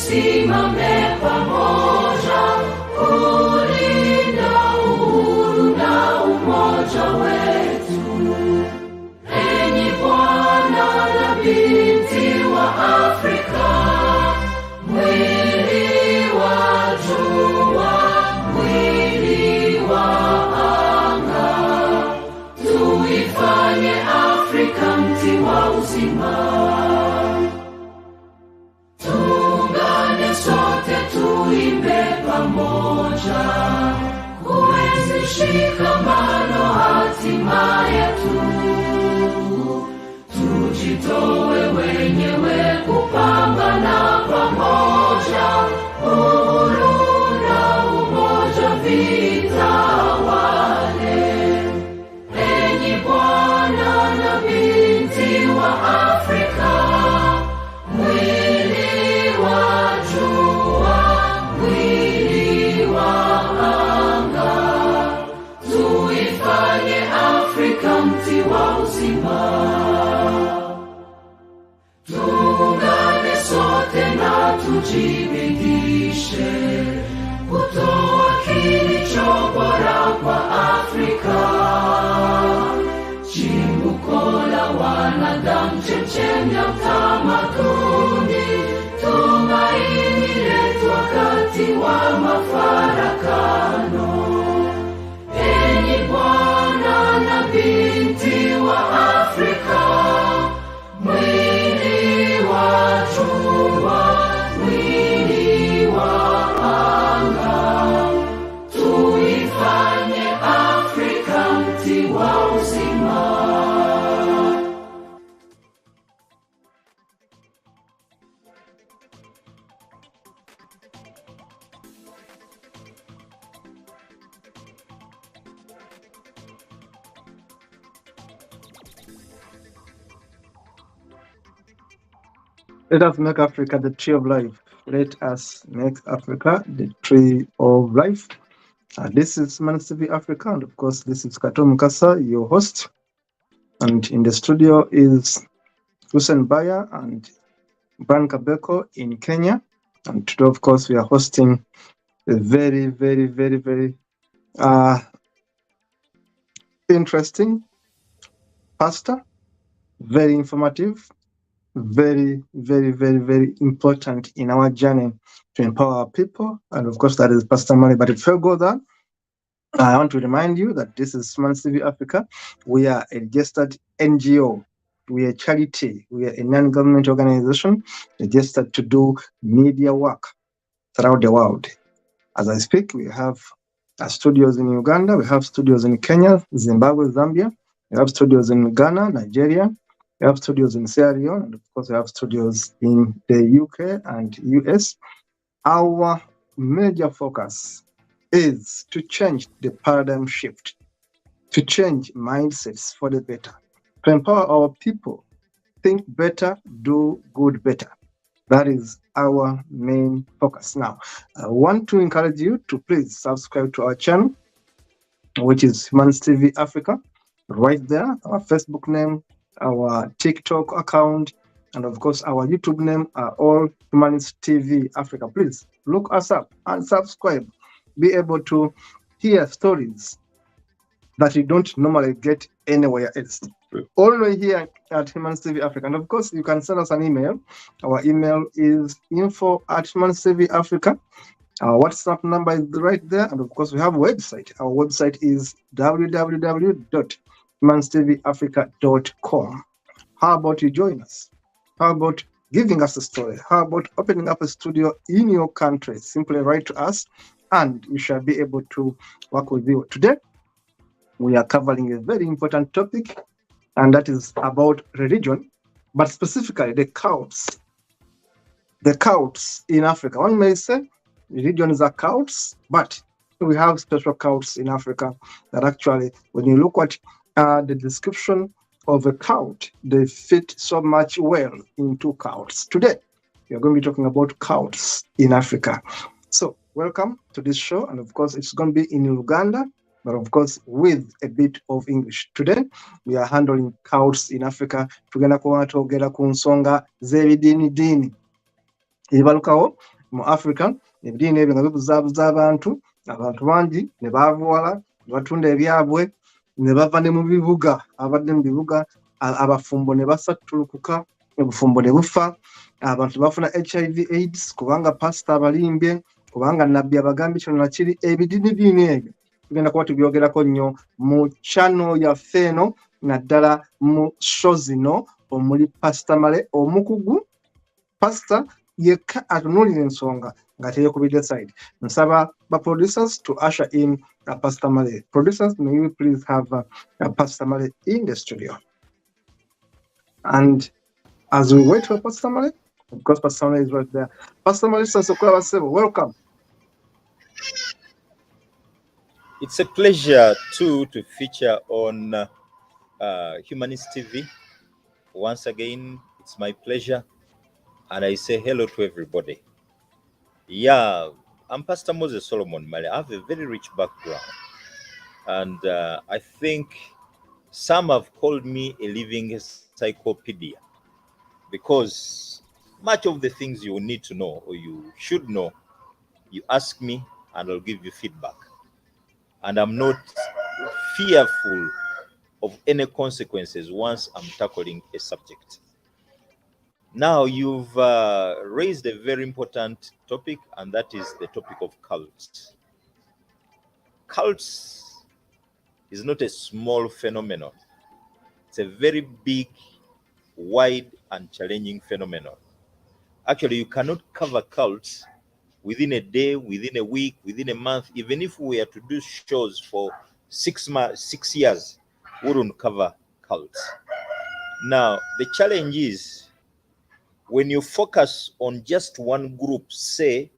tusimame pamoja kulinda uhuru na umoja wetu. Enyi Bwana na binti wa Afrika, mwili wa jua, mwili wa anga, tuifanye Afrika mti wa uzima. Tuungane sote tuimbe pamoja, kuenzi shikamano hatima yetu. Tujitoe wenyewe kupambana pamoja, uhuru na umoja vitawale. Enyi Bwana na binti wa Afrika, mwili wa jua, mwili wa anga, tuifanye Afrika mti wa uzima. Tuungane sote na tujibidishe kutoa kilicho bora kwa Afrika. Chimbuko la wanadamu, chemchemi ya utamaduni, tumaini letu wakati wa mafarakano. Enyi Bwana na binti wa Afrika, mwili wa jua, mwili wa anga, tuifanye Afrika mti wa uzima. Let us make Africa the tree of life. Let us make Africa the tree of life. This is Ministries Africa, and of course, this is Kato Mukasa, your host. And in the studio is Hussein Baya and Bran Kabeko in Kenya. And today, of course, we are hosting a very, very, very, very interesting pastor, very informative, very, very, very, very important in our journey to empower our people. And of course, that is Pastor Mali. But before I go there, I want to remind you that this is Ministries Africa. We are a registered NGO. We are a charity. We are a non-government organization registered to do media work throughout the world. As I speak, we have studios in Uganda, we have studios in Kenya, Zimbabwe, Zambia, we have studios in Ghana, Nigeria, we have studios in Sierra Leone, and of course we have studios in the UK and US. Our major focus is to change the paradigm shift, to change mindsets for the better, to empower our people, think better, do good better. That is our main focus. Now, I want to encourage you to please subscribe to our channel, which is Ministries Africa, right there, our Facebook name, our TikTok account, and of course our YouTube name are all Ministries Africa. Please look us up and subscribe. Be able to hear stories that you don't normally get anywhere else. Only here at Ministries Africa. And of course, you can send us an email. Our email is info@Ministries Africa. Our WhatsApp number is right there. And of course, we have a website. Our website is www.ministriesafrica.com. How about you join us? How about giving us a story? How about opening up a studio in your country? Simply write to us and we shall be able to work with you. Today, we are covering a very important topic, and that is about religion, but specifically the cults. The cults in Africa. One may say religions are cults, but we have special cults in Africa that actually, when you look at the description of a cult, they fit so much well into cults. Today, we are going to be talking about cults in Africa. So, welcome to this show, and of course, it's going to be in Uganda, but of course, with a bit of English. Today, we are handling cults in Africa. Tugenda kuona twogera ku nsonga z'ebidini ebibalukawo mu Africa ebidiini ebyo nga bibuzaabuza abantu bangi ne baavuwala ne batunda ebyabwe ne bava ne mu bibuga abadde mu bibuga abafumbo ne basattulukuka obufumbo ne bufa abantu bafuna HIV AIDS kubanga pasita abalimbye kubanga nabbi abagambye kino nakiri ebidiini ebyo tugenda kuba tubyogerako nnyo mu channel yaffe eno naddala mu show zino omuli pasita Male omukugu pasita yekka atunuulira ensonga nga teyeekubidde side. Nsaba ba producers to usher in Pastor Male. Producers, may you please have Pastor Male in the studio. And as we wait for Pastor Male, of course Pastor Male is right there. Pastor Male Sasokola Basebo, welcome. It's a pleasure to feature on Humanist TV. Once again, it's my pleasure. And I say hello to everybody. Yeah, I'm Pastor Moses Solomon Male. I have a very rich background. And I think some have called me a living encyclopedia because much of the things you need to know or you should know, you ask me and I'll give you feedback. And I'm not fearful of any consequences once I'm tackling a subject. Now, you've raised a very important topic, and that is the topic of cults. Cults is not a small phenomenon. It's a very big, wide, and challenging phenomenon. Actually, you cannot cover cults within a day, within a week, within a month. Even if we were to do shows for 6 years, we wouldn't cover cults. Now, the challenge is when you focus on just one group, say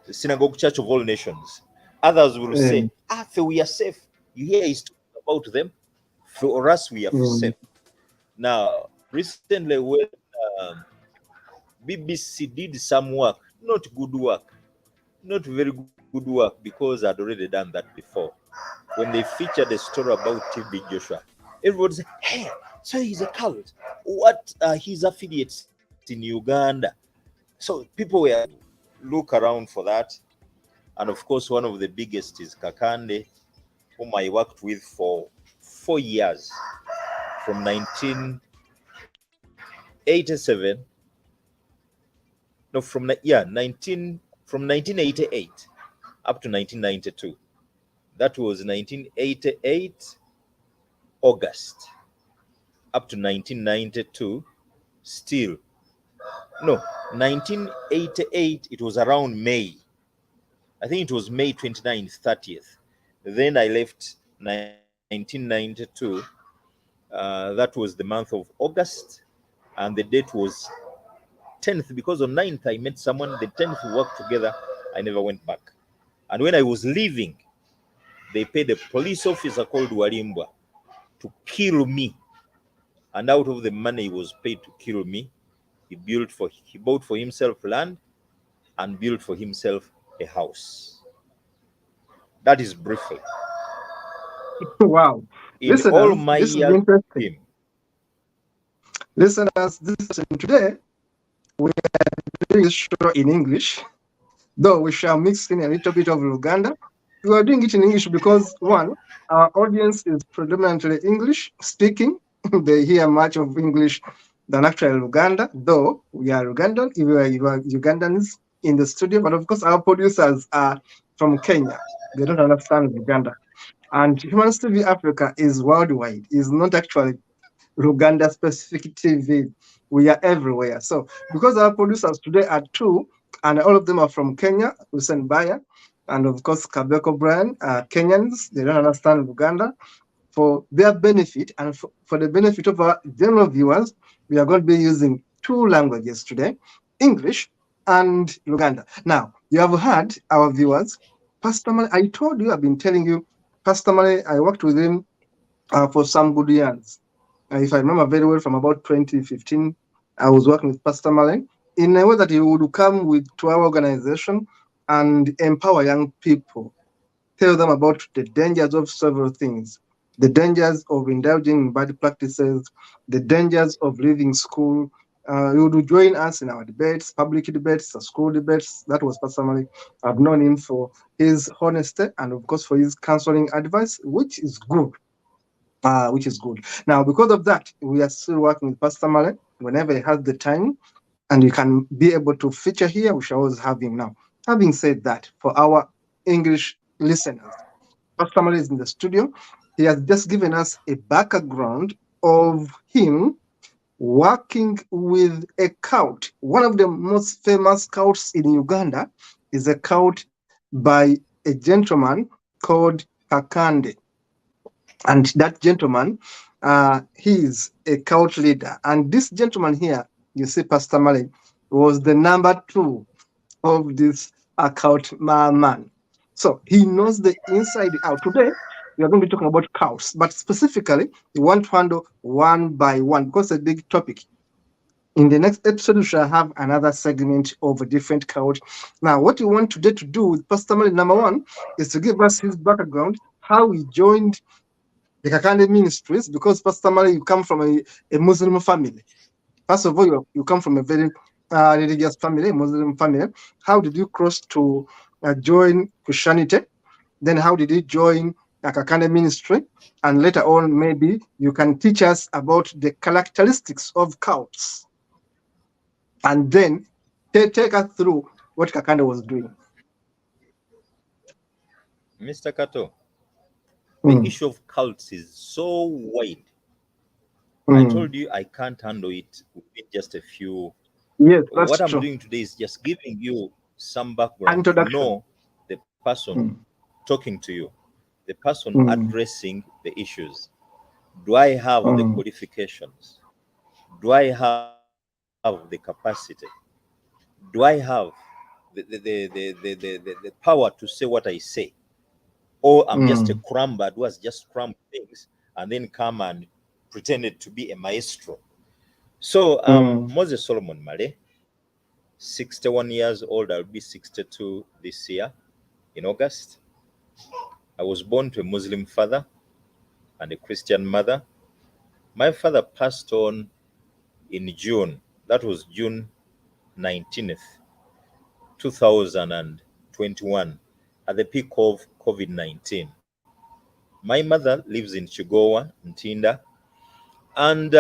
the Synagogue Church of All Nations, others will say, we are safe. You hear he's talking about them. For us, we are safe. Now, recently when BBC did some work, not good work, not very good work, because I'd already done that before. When they featured a story about TB Joshua, everybody said, hey, so he's a cult. What are his affiliates in Uganda? So people were look around for that. And of course, one of the biggest is Kakande, whom I worked with for 4 years, from 1987. No, from 1988 up to 1992. That was 1988 August up to 1992. Still, no, 1988. It was around May. I think it was May 29th, 30th. Then I left 1992. That was the month of August, and the date was 10th, because on 9th I met someone. The 10th we worked together. I never went back. And when I was leaving, they paid a police officer called Walimbwa to kill me. And out of the money he was paid to kill me, he bought for himself land and built for himself a house. That is briefly. Wow. In all my this is years, interesting. Listeners, today we are doing this show in English, though we shall mix in a little bit of Uganda. We are doing it in English because, one, our audience is predominantly English speaking. They hear much of English than actually Uganda, though we are Ugandan, you are Ugandans in the studio, but of course our producers are from Kenya. They don't understand Uganda. And Humanist TV Africa is worldwide, is not actually Uganda specific TV. We are everywhere. So because our producers today are two, and all of them are from Kenya, Hussein Baya, and of course Kabeko Brian, Kenyans, they don't understand Uganda. For their benefit and for the benefit of our general viewers, we are going to be using two languages today, English and Uganda. Now, you have heard our viewers. Pastor Male, I told you, I've been telling you, Pastor Male, I worked with him for some good years. If I remember very well, from about 2015, I was working with Pastor Male in a way that he would come to our organization and empower young people, tell them about the dangers of several things, the dangers of indulging in bad practices, the dangers of leaving school, He would join us in our debates, public debates, school debates. That was Pastor Male. I've known him for his honesty and, of course, for his counseling advice, which is good. Which is good. Now, because of that, we are still working with Pastor Male. Whenever he has the time and you can be able to feature here, we shall always have him now. Having said that, for our English listeners, Pastor Male is in the studio. He has just given us a background of him working with a cult. One of the most famous cults in Uganda is a cult by a gentleman called Kakande. And that gentleman, he is a cult leader. And this gentleman here, you see, Pastor Male, was the number 2 of this cult man. So he knows the inside out. Today, we are going to be talking about cults, but specifically, we want to handle one by one because it's a big topic. In the next episode, we shall have another segment of a different cult. Now, what we want today to do with Pastor Male, number 1, is to give us his background, how he joined the Kakande Ministries, because Pastor Male, you come from a Muslim family. First of all, you come from a very religious family, Muslim family. How did you cross to join Christianity? Then how did you join Kakande Ministry? And later on, maybe you can teach us about the characteristics of cults. And then take us through what Kakande was doing. Mr. Kato, the issue of cults is so wide. I told you I can't handle it within just a few. Yes, that's what true. I'm doing today is just giving you some background to know the person talking to you, the person addressing the issues. Do I have the qualifications? Do I have the capacity? Do I have the power to say what I say? Or I'm just a crumber who has just crammed things and then come and pretended to be a maestro. So Moses Solomon Male, 61 years old. I'll be 62 this year in August. I was born to a Muslim father and a Christian mother. My father passed on in June. That was June 19th, 2021, at the peak of COVID-19. My mother lives in Chigowa, Ntinda, and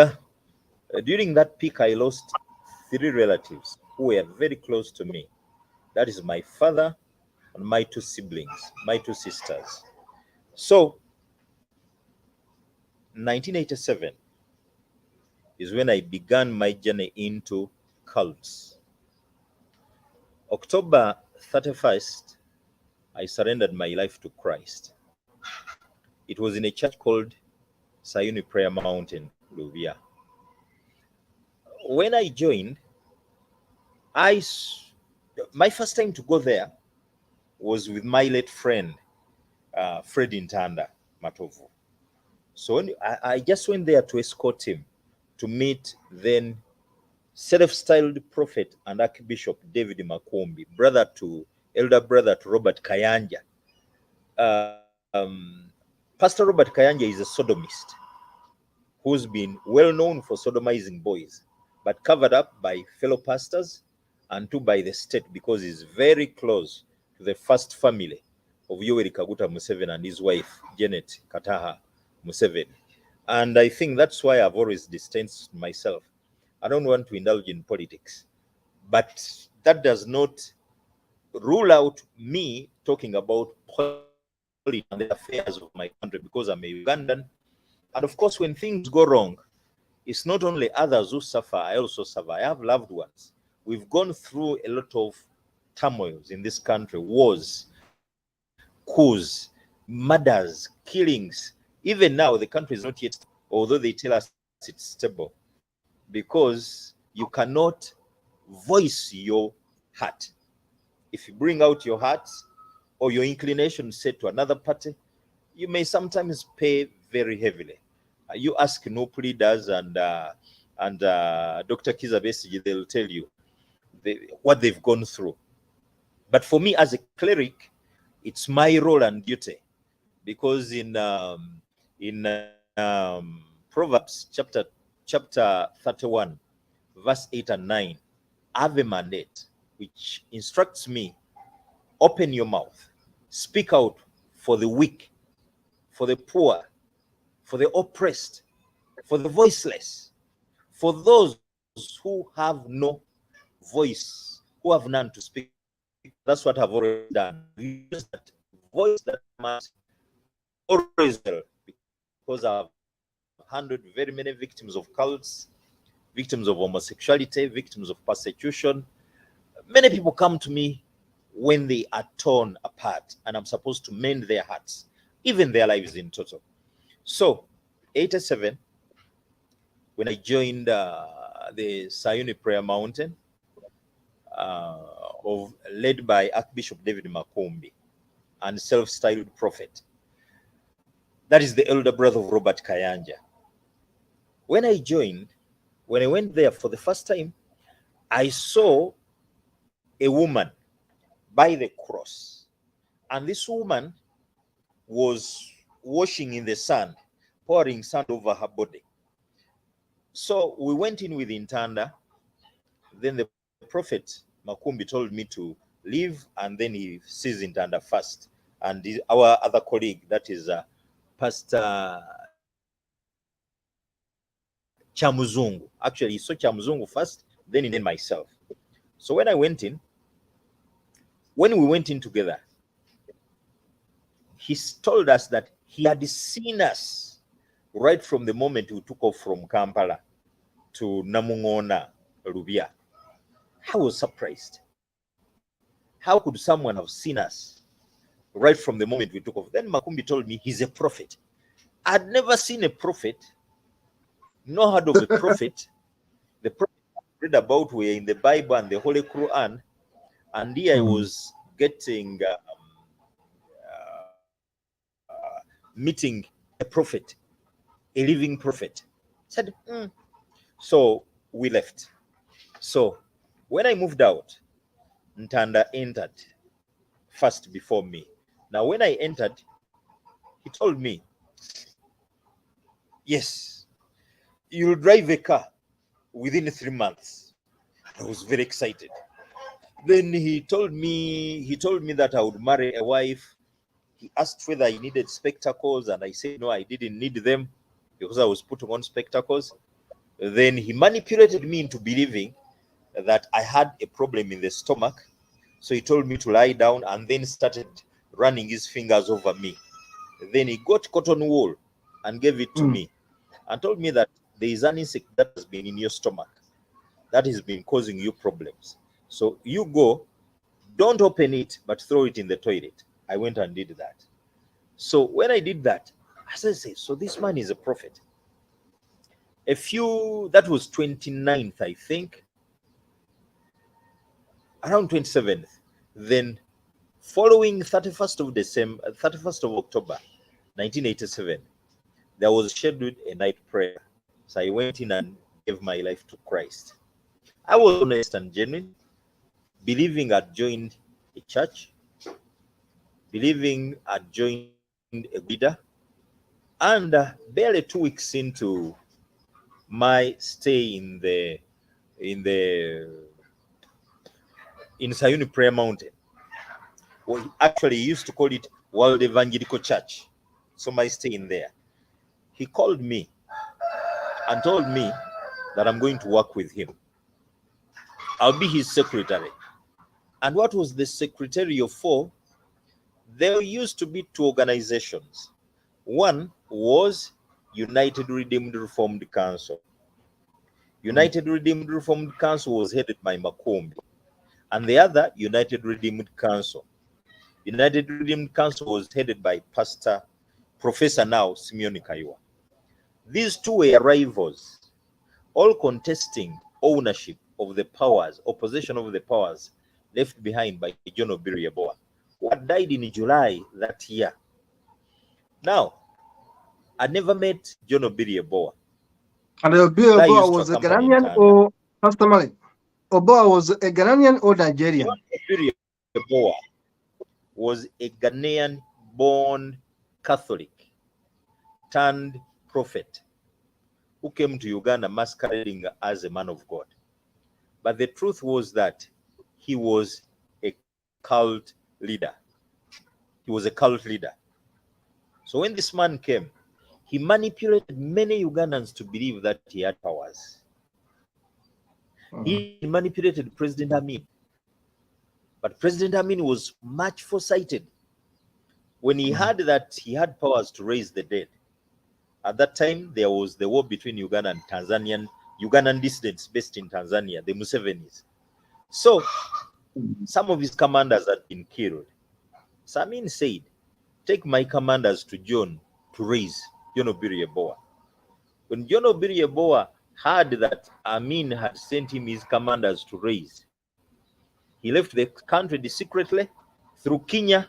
during that peak, I lost 3 relatives who were very close to me. That is my father and my 2 siblings, my 2 sisters. So, 1987 is when I began my journey into cults. October 31st, I surrendered my life to Christ. It was in a church called Sayuni Prayer Mountain, Luvia. When I joined, my first time to go there was with my late friend, Fred Ntanda Matovu. So I just went there to escort him to meet then self-styled prophet and Archbishop David Makombi, elder brother to Robert Kayanja. Pastor Robert Kayanja is a sodomist who's been well known for sodomizing boys, but covered up by fellow pastors and too by the state because he's very close to the first family of Yoweri Kaguta Museveni and his wife, Janet Kataha Museveni. And I think that's why I've always distanced myself. I don't want to indulge in politics, but that does not rule out me talking about politics and the affairs of my country because I'm a Ugandan. And of course, when things go wrong, it's not only others who suffer, I also suffer. I have loved ones. We've gone through a lot of turmoils in this country, wars, coups, murders, killings. Even now, the country is not yet stable, although they tell us it's stable, because you cannot voice your heart. If you bring out your heart or your inclination set to another party, you may sometimes pay very heavily. You ask NUP leaders and Dr. Kiza Besigye, they'll tell you what they've gone through. But for me as a cleric, it's my role and duty, because in Proverbs chapter 31, verse 8 and 9, I have a mandate which instructs me, open your mouth, speak out for the weak, for the poor, for the oppressed, for the voiceless, for those who have no voice, who have none to speak. That's what I've already done. Use that voice that matters always well, because I've handled very many victims of cults, victims of homosexuality, victims of persecution. Many people come to me when they are torn apart, and I'm supposed to mend their hearts, even their lives in total. So, 87, when I joined the Sayuni Prayer Mountain, led by Archbishop David Makumbi and self-styled prophet, that is the elder brother of Robert Kayanja. When I joined, when I went there for the first time, I saw a woman by the cross, and this woman was washing in the sand, pouring sand over her body. So we went in with Intanda. Then the prophet Makumbi told me to leave, and then he sees Intanda first, and our other colleague, that is Pastor Chamuzungu. Actually, he saw Chamuzungu first, then myself. So when we went in together, he told us that he had seen us right from the moment we took off from Kampala to Namungona, Rubia. I was surprised. How could someone have seen us right from the moment we took off? Then Makumbi told me he's a prophet. I'd never seen a prophet, nor heard of a prophet. The prophet I read about were in the Bible and the Holy Quran, and here I was getting meeting a prophet, a living prophet. Said, So we left. So when I moved out, Ntanda entered first before me. Now when I entered, he told me, yes, you'll drive a car within 3 months. I was very excited. Then he told me that I would marry a wife. He asked whether I needed spectacles, and I said no, I didn't need them because I was putting on spectacles. Then he manipulated me into believing that I had a problem in the stomach. So he told me to lie down, and then started running his fingers over me. Then he got cotton wool and gave it to me and told me that there is an insect that has been in your stomach that has been causing you problems. So you go, don't open it, but throw it in the toilet. I went and did that. So when I did that, I said, so this man is a prophet. That was 29th, I think, around 27th. Then following 31st of October, 1987, there was scheduled a night prayer. So I went in and gave my life to Christ. I was honest and genuine, believing I'd joined a church, believing I'd joined a leader, and barely 2 weeks into my stay in Sayuni Prayer Mountain, well, actually he used to call it World Evangelical Church. So my stay in there, he called me and told me that I'm going to work with him. I'll be his secretary. And what was the secretarial for? There used to be 2 organizations. One was United Redeemed Reformed Council. United Redeemed Reformed Council was headed by Makumbi, and the other, United Redeemed Council. United Redeemed Council was headed by Professor now Simeon Kaiwa. These 2 were rivals, all contesting ownership of the powers, opposition of the powers left behind by John Obiru Yeboah, who had died in July that year. Now, I never met John Obiru Yeboah. And Obiru was a Ghanaian or Pastor Malik? Obiru was a Ghanaian or Nigerian? John Obiru Yeboah was a Ghanaian-born Catholic turned prophet who came to Uganda masquerading as a man of God. But the truth was that he was a cult leader. He was a cult leader. So when this man came, he manipulated many Ugandans to believe that he had powers. He manipulated President Amin. But President Amin was much foresighted. When he heard that he had powers to raise the dead, at that time there was the war between Uganda and Ugandan dissidents based in Tanzania, the Musevenis. So some of his commanders had been killed. So Amin said, take my commanders to John to raise John Obirieboa. When John Obirieboa heard that Amin had sent him his commanders to raise, he left the country secretly through Kenya.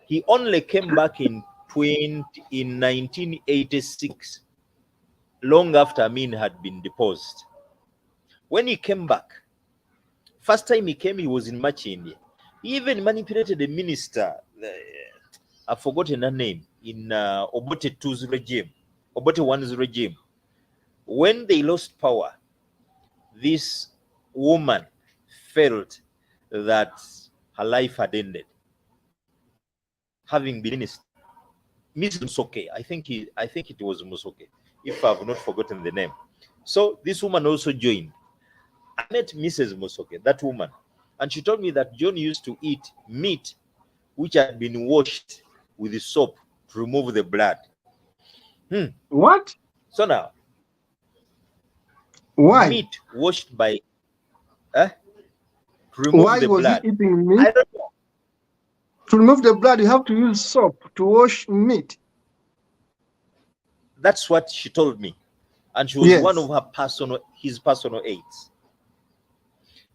He only came back in 1986, long after Amin had been deposed. When he came back, first time he came, he was in Machindi. He even manipulated a minister, I've forgotten her name, in Obote II's regime, Obote I's regime. When they lost power, this woman felt that her life had ended, having been minister. Miss Musoke, I think it was Musoke, if I've not forgotten the name. So this woman also joined. I met Mrs. Musoke, that woman, and she told me that John used to eat meat which had been washed with soap to remove the blood. What? So now, why? Meat washed by to remove why the was blood. he eating meat? I don't know. To remove the blood, you have to use soap to wash meat. That's what she told me, and she was Yes. one of his personal aides.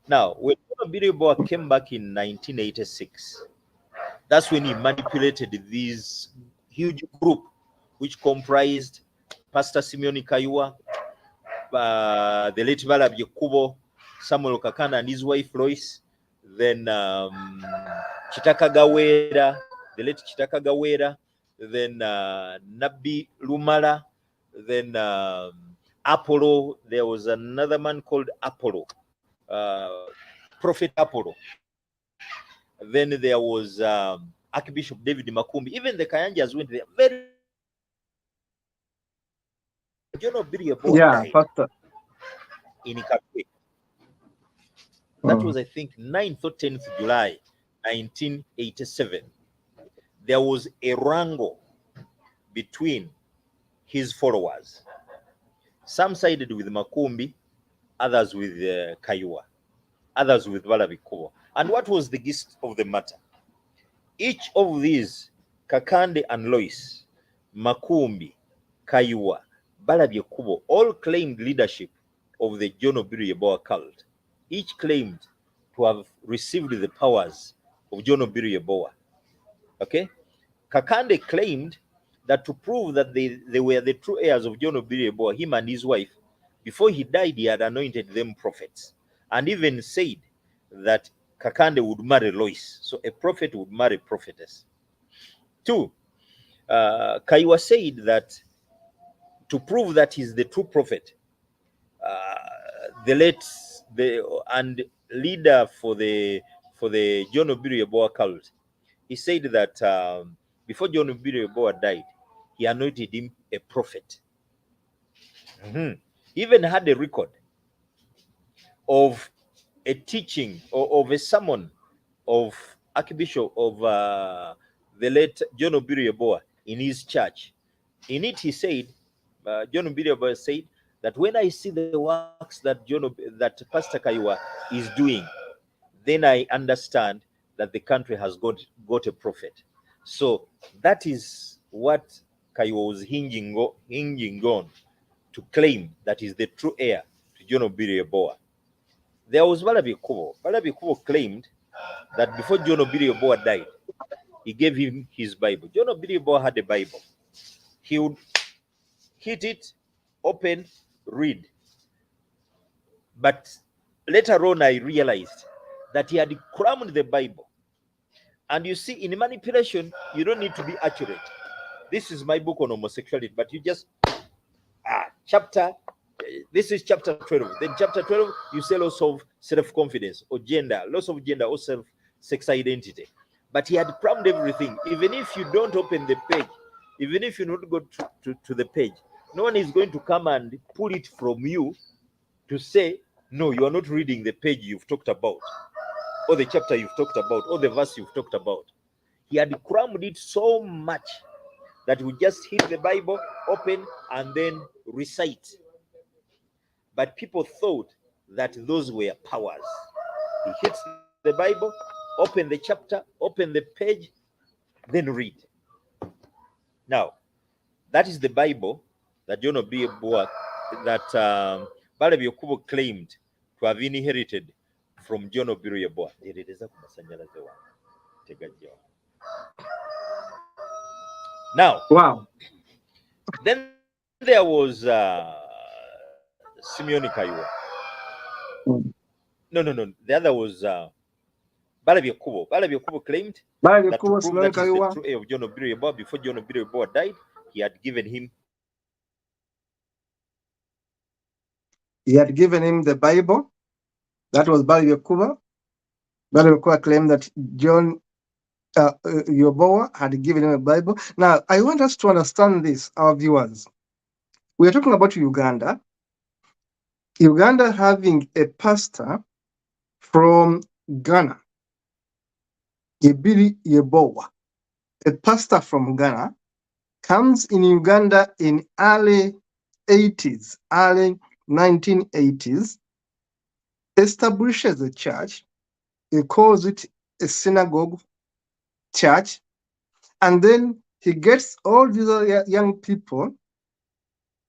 Now, when Obirieboa came back in 1986, that's when he manipulated this huge group, which comprised Pastor Simeon Kayua, the late Balabye Kubo, Samuel Kakande and his wife Lois, then Chitaka Gawera, the late Chitaka Gawera, then Nabi Lumala, then Apollo. There was another man called Apollo, Prophet Apollo. Then there was Archbishop David Makumbi. Even the Kayanjas went there. Very died Pastor. in Kakande. That was, I think, 9th or 10th July 1987. There was a wrangle between his followers. Some sided with Makumbi, others with Kayua, others with Balabye Kubo. And what was the gist of the matter? Each of these, Kakande and Lois, Makumbi, Kayua, Balabye Kubo, all claimed leadership of the John Obirieboa cult. Each claimed to have received the powers of John Obirieboa. Okay? Kakande claimed that to prove that they were the true heirs of John Obirieboa, him and his wife, before he died, he had anointed them prophets, and even said that Kakande would marry Lois. So a prophet would marry a prophetess. 2, Kayua said that to prove that he's the true prophet, and leader for the John Obirieboa cult, he said that before John Obirieboa died, he anointed him a prophet. He even had a record of a teaching or of a sermon of Archbishop of the late John Obirieboa in his church. In it, he said, John Obirieboa said that when I see the works that that Pastor Kayua is doing, then I understand that the country has got a prophet. So that is what Kayua was hinging on to claim that is the true heir to John Obirieboa. There was Balabye Kubo. Balabye Kubo claimed that before John Obirieboa died, he gave him his Bible. John Obirieboa had a Bible. He would hit it, open, read. But later on, I realized that he had crammed the Bible. And you see, in manipulation, you don't need to be accurate. This is my book on homosexuality, but you just chapter, This is chapter 12. Then chapter 12, you say loss of self-confidence or gender, loss of gender or sex identity. But he had plumbed everything. Even if you don't open the page, even if you not go to the page, no one is going to come and pull it from you to say, no, you are not reading the page you've talked about, or the chapter you've talked about, or the verse you've talked about. He had crammed it so much that we just hit the Bible, open, and then recite. But people thought that those were powers. He hits the Bible, open the chapter, open the page, then read. Now, that is the Bible that John Obieboa, that Balabi Okubo claimed to have inherited from John Obieboa. Now, Wow. then there was Simeon Kaiwa. No. The other was Balabi Okubo. Balabi Okubo claimed that to prove that is the true heir of John Obieboa, before John Obieboa died, he had given him the Bible. That was Balabi Okubo. Balabi Okubo claimed that John Obieboa had given him a Bible. Now, I want us to understand this, our viewers. We are talking about Uganda. Uganda having a pastor from Ghana, Ibiri Yebowa, a pastor from Ghana, comes in Uganda in early 80s, early 1980s, establishes a church. He calls it a synagogue church, and then he gets all these other young people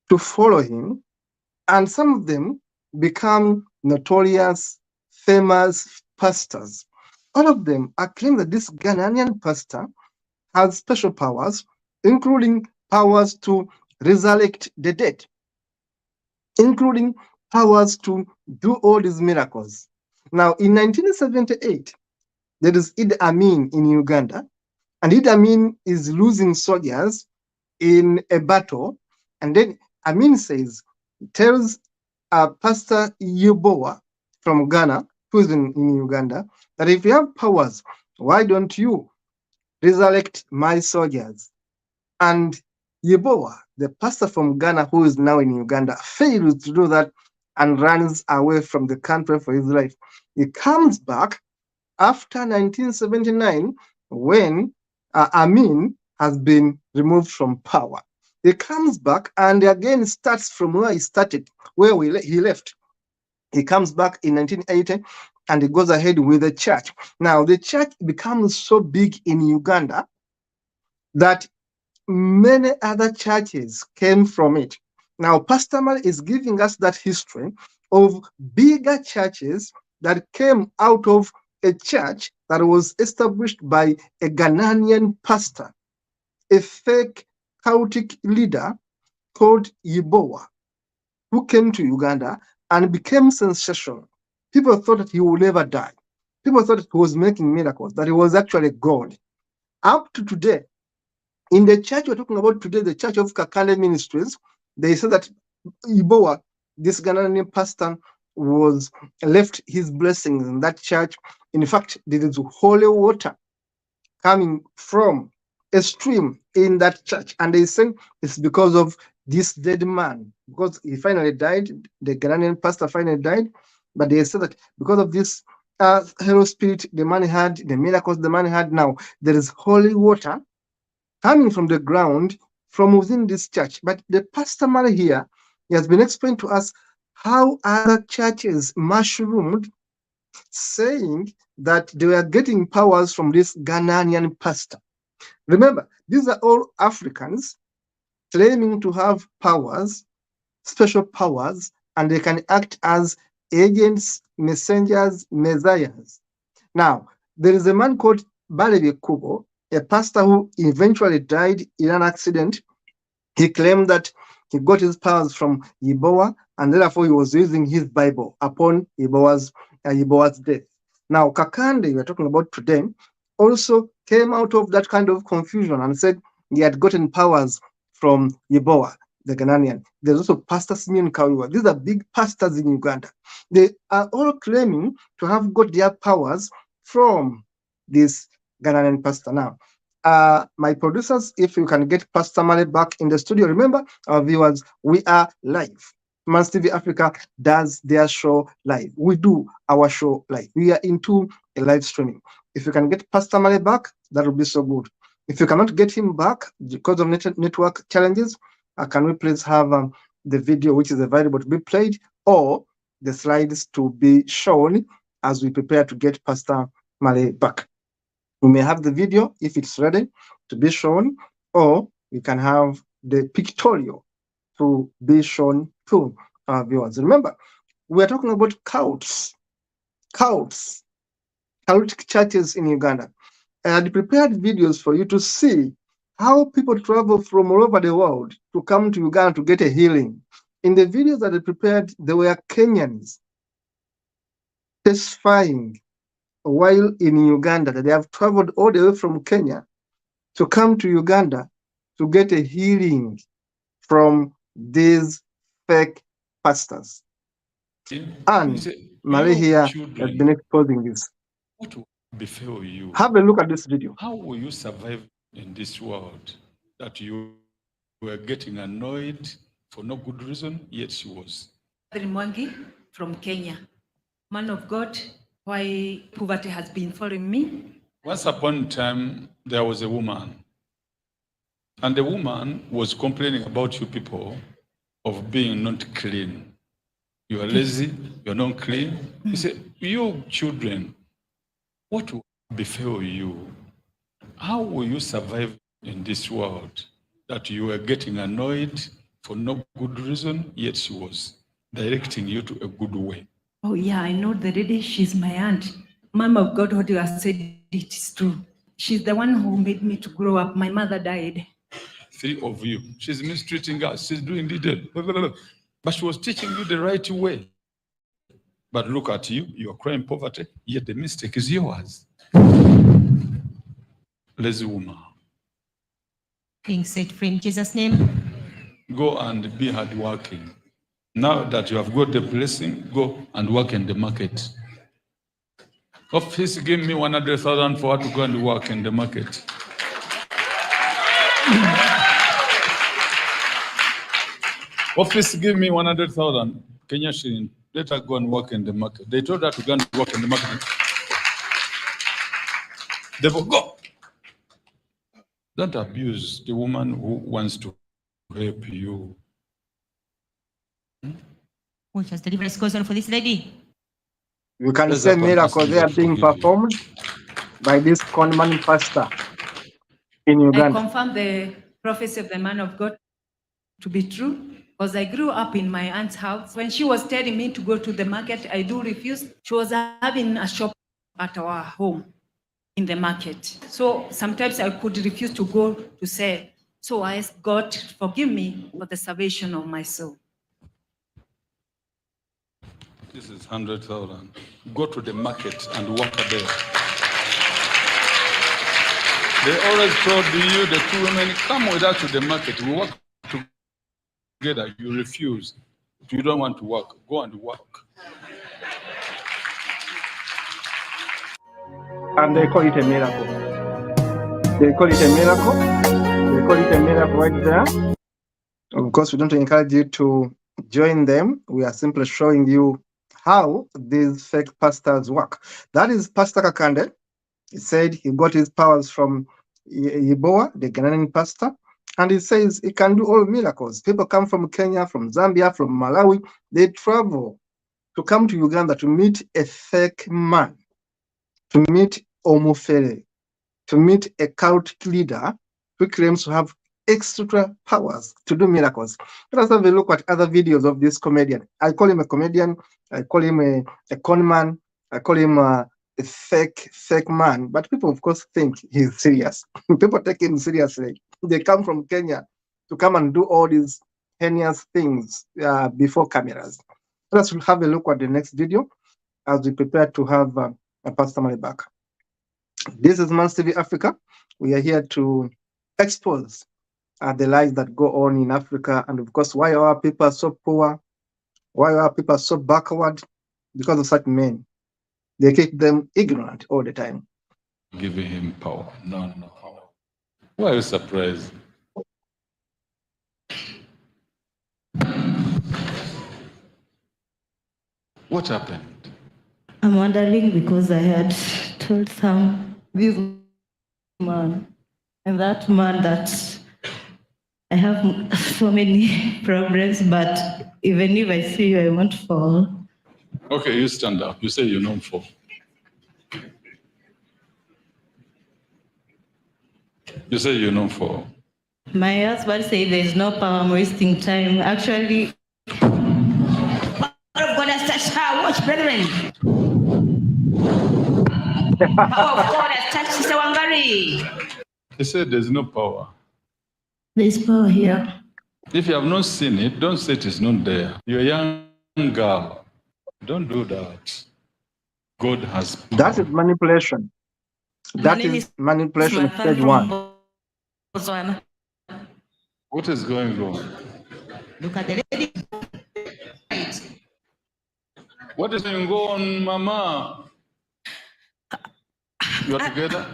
to follow him, and some of them become notorious, famous pastors. All of them are claiming that this Ghanaian pastor has special powers, including powers to resurrect the dead, including powers to do all these miracles. Now, in 1978, there is Idi Amin in Uganda, and Idi Amin is losing soldiers in a battle, and then Amin tells Pastor Yebowa from Ghana, who is in Uganda, that if you have powers, why don't you resurrect my soldiers? And Yebowa, the pastor from Ghana, who is now in Uganda, fails to do that and runs away from the country for his life. He comes back after 1979, when Amin has been removed from power. He comes back and again starts from where he started, where he left. He comes back in 1980 and he goes ahead with the church. Now, the church becomes so big in Uganda that many other churches came from it. Now, Pastor Mal is giving us that history of bigger churches that came out of a church that was established by a Ghanaian pastor, a fake Cultic leader called Yebowa, who came to Uganda and became sensational. People thought that he would never die. People thought that he was making miracles, that he was actually God. Up to today, in the church we're talking about today, the church of Kakande Ministries, they say that Yebowa, this Ghanaian pastor, was left his blessings in that church. In fact, there is holy water coming from a stream in that church, and they say it's because of this dead man, because he finally died. The Ghanaian pastor finally died, but they say that because of this hero spirit the man had, the miracles the man had, now there is holy water coming from the ground from within this church. But the pastor man here, he has been explained to us how other churches mushroomed, saying that they were getting powers from this Ghanaian pastor. Remember, these are all Africans claiming to have powers, special powers, and they can act as agents, messengers, messiahs. Now, there is a man called Balabi Okubo, a pastor who eventually died in an accident. He claimed that he got his powers from Yebowa, and therefore he was using his Bible upon Yebowa's death. Now, Kakande, we're talking about today, also came out of that kind of confusion and said he had gotten powers from Yebowa. the Ghanaian. There's also Pastor Simeon Kawiwa. These are big pastors in Uganda. They are all claiming to have got their powers from this Ghanaian pastor. Now, my producers, if you can get Pastor Male back in the studio, remember, our viewers, we are live. Mans TV Africa does their show live. We do our show live. We are into a live streaming. If you can get Pastor Male back, that would be so good. If you cannot get him back because of network challenges, can we please have the video which is available to be played, or the slides to be shown as we prepare to get Pastor Male back? We may have the video if it's ready to be shown, or we can have the pictorial to be shown to our viewers. Remember, we are talking about cults, Cultic churches in Uganda. I had prepared videos for you to see how people travel from all over the world to come to Uganda to get a healing. In the videos that I prepared, there were Kenyans testifying while in Uganda that they have traveled all the way from Kenya to come to Uganda to get a healing from these fake pastors. And Male here has been exposing this. What will befell you? Have a look at this video. How will you survive in this world that you were getting annoyed for no good reason, yet she was? Mwangi from Kenya. Man of God, why poverty has been following me? Once upon a time, there was a woman, and the woman was complaining about you people of being not clean. You are lazy, you are not clean. You say, you children, what will befell you? How will you survive in this world that you were getting annoyed for no good reason, yet she was directing you to a good way? Oh yeah, I know the lady, she's my aunt. Man of God, what you have said, it is true. She's the one who made me to grow up. My mother died. 3 of you. She's mistreating us. She's doing detail. But she was teaching you the right way. But look at you. You are crying poverty, yet the mistake is yours. Lazy woman. Being set free in Jesus' name. Go and be hardworking. Now that you have got the blessing, go and work in the market. Office, give me 100,000 for her to go and work in the market. Office, give me 100,000 Kenya shilling. Let her go and work in the market. They told her to go and work in the market. They will go. Don't abuse the woman who wants to help you. Which has deliverance goes on for this lady. You can say miracles they are being performed by this conman pastor in Uganda. I confirm the prophecy of the man of God to be true, because I grew up in my aunt's house. When she was telling me to go to the market, I do refuse. She was having a shop at our home in the market. So sometimes I could refuse to go to sell. So I asked God to forgive me for the salvation of my soul. This is 100,000. Go to the market and work there. They always told you, the 2 women, come with us to the market. We work together. You refuse. If you don't want to work, go and work. And they call it a miracle. They call it a miracle. They call it a miracle right there. Of course, we don't encourage you to join them. We are simply showing you how these fake pastors work. That is Pastor Kakande. He said he got his powers from Yeboah, the Ghanaian pastor, and he says he can do all miracles. People come from Kenya, from Zambia, from Malawi. They travel to come to Uganda to meet a fake man, to meet Bufere, to meet a cult leader who claims to have extra powers to do miracles. Let us have a look at other videos of this comedian. I call him a comedian. I call him a con man. I call him a fake man. But people, of course, think he's serious. People take him seriously. They come from Kenya to come and do all these heinous things before cameras. Let us have a look at the next video as we prepare to have a Pastor Male back. This is Mans TV Africa. We are here to expose the lies that go on in Africa, and of course, why our people are so poor, why our people are so backward, because of such men. They keep them ignorant all the time. Giving him power. No. Why are you surprised? What happened? I'm wondering because I had told this man, and that man that I have so many problems, but even if I see you, I won't fall. Okay, you stand up. You say you're known for. You say you're known for. My husband said there's no power, I'm wasting time. Actually, God has touched her. Watch, brethren. Power of God has touched Sister Wangari. He said there's no power. there's power here. If you have not seen it, don't say it is not there. You're a young girl. Don't do that. God has power. That is manipulation. That is manipulation stage one. Botswana. What is going on? Look at the lady. What is going on, Mama? You are together?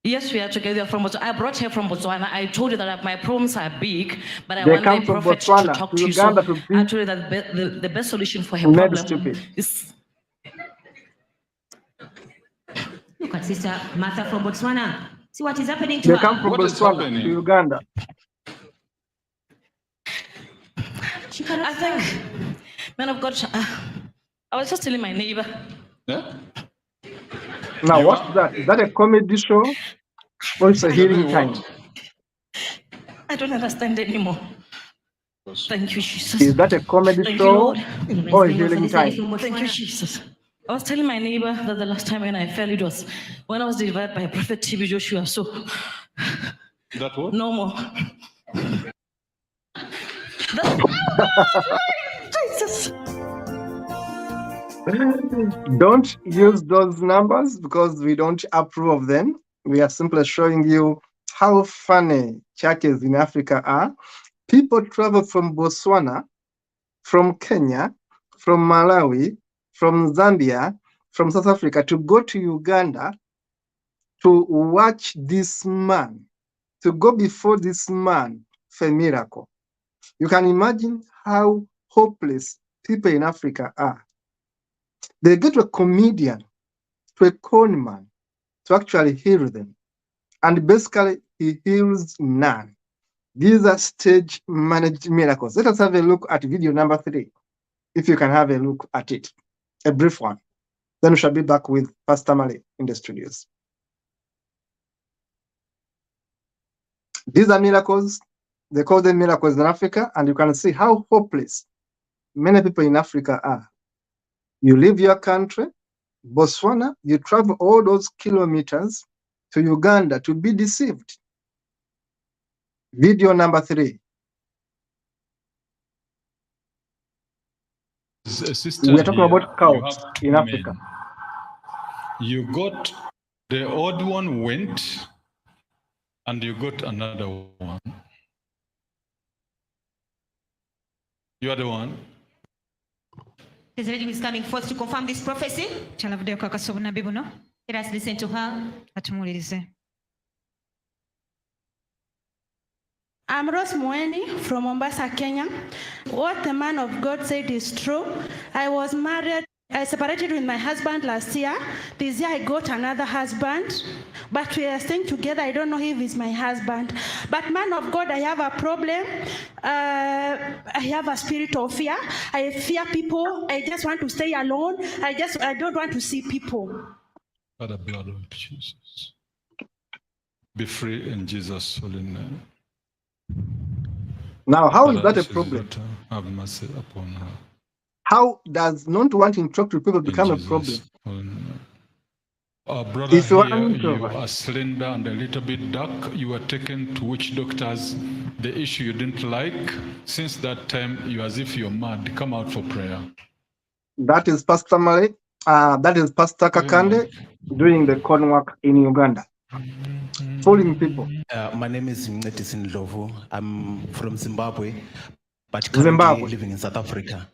Yes, we are together from Botswana. I brought her from Botswana. I told you that my problems are big, but I They want come the from prophet Botswana to talk to to you. Uganda So to be I told you that the best solution for her made problem stupid. is. Look at Sister Martha from Botswana. See what is happening to They her. come from What is Botswana happening? to Uganda. She cannot I think, man of God, I was just telling my neighbor. Yeah? Now, You what's are- that? Is that a comedy show or it's a You're healing doing time? what? I don't understand anymore. Thank you, Jesus. Is that a comedy Thank you, show Lord. or a healing time? Thank you, Jesus. I was telling my neighbor that the last time when I fell, it was when I was delivered by Prophet TB Joshua. So, That what? no more. Jesus. Don't use those numbers because we don't approve of them. We are simply showing you how funny churches in Africa are. People travel from Botswana, from Kenya, from Malawi, from Zambia, from South Africa to go to Uganda to watch this man, to go before this man for a miracle. You can imagine how hopeless people in Africa are. They go to a comedian, to a con man, to actually heal them. And basically, he heals none. These are stage managed miracles. Let us have a look at video number 3, if you can have a look at it, a brief one. Then we shall be back with Pastor Mali in the studios. These are miracles. They call them miracles in Africa, and you can see how hopeless many people in Africa are. You leave your country, Botswana, you travel all those kilometers to Uganda to be deceived. Video number 3. Sister, We are talking here, about you cults have in two Africa. men. You got the odd one went, and you got another one. You are the one. This lady who is coming forth to confirm this prophecy. Let us listen to her. I'm Rose Mweni from Mombasa, Kenya. What the man of God said is true. I was married. I separated with my husband last year. This year I got another husband, but we are staying together. I don't know if he's my husband. But man of God, I have a problem. I have a spirit of fear. I fear people. I just want to stay alone. I don't want to see people. By the blood of Jesus. Be free in Jesus' holy name. Now, how is Father, that a this problem? daughter, have mercy upon her. How does not wanting to talk to people become a Jesus' problem? holy name. Our brother If you are here, an you introvert, are slender and a little bit dark. You were taken to witch doctors. The issue you didn't like. Since that time, you as if you're mad. Come out for prayer. that is Pastor Mali. That is Pastor Kakande doing the con work in Uganda. fooling people. My name is Mncedisi Ndlovu. I'm from Zimbabwe, but currently Zimbabwe. living in South Africa.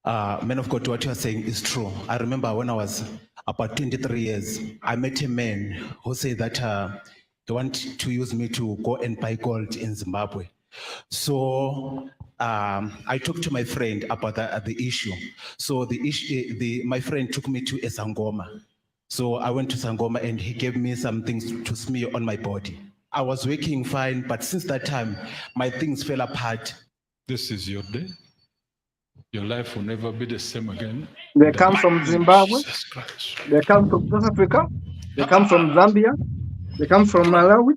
Man of God, what you are saying is true. I remember when I was about 23 years, I met a man who said that he wanted to use me to go and buy gold in Zimbabwe. So I talked to my friend about the issue. So my friend took me to a Sangoma. So I went to Sangoma and he gave me some things to smear on my body. I was working fine, but since that time, my things fell apart. This is your day. Your life will never be the same again. They come from Zimbabwe. They come from South Africa. They come from Zambia. They come from Malawi.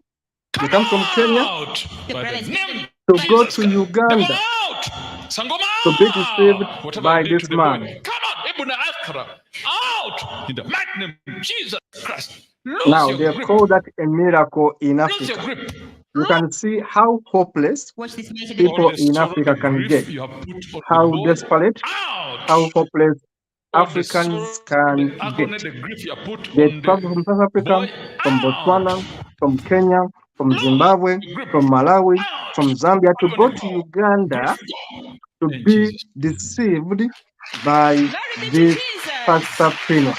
They come from Kenya to go to Uganda to be deceived by this man. Come on, Ibn Akhra, out in the mighty name of Jesus Christ. Now they call that a miracle in Africa. You can see how hopeless people in Africa can get, how desperate, how hopeless Africans can get. They travel from South Africa, from Botswana, from Kenya, from Zimbabwe, from Malawi, from Zambia to go to Uganda to be deceived by this Pastor Pino.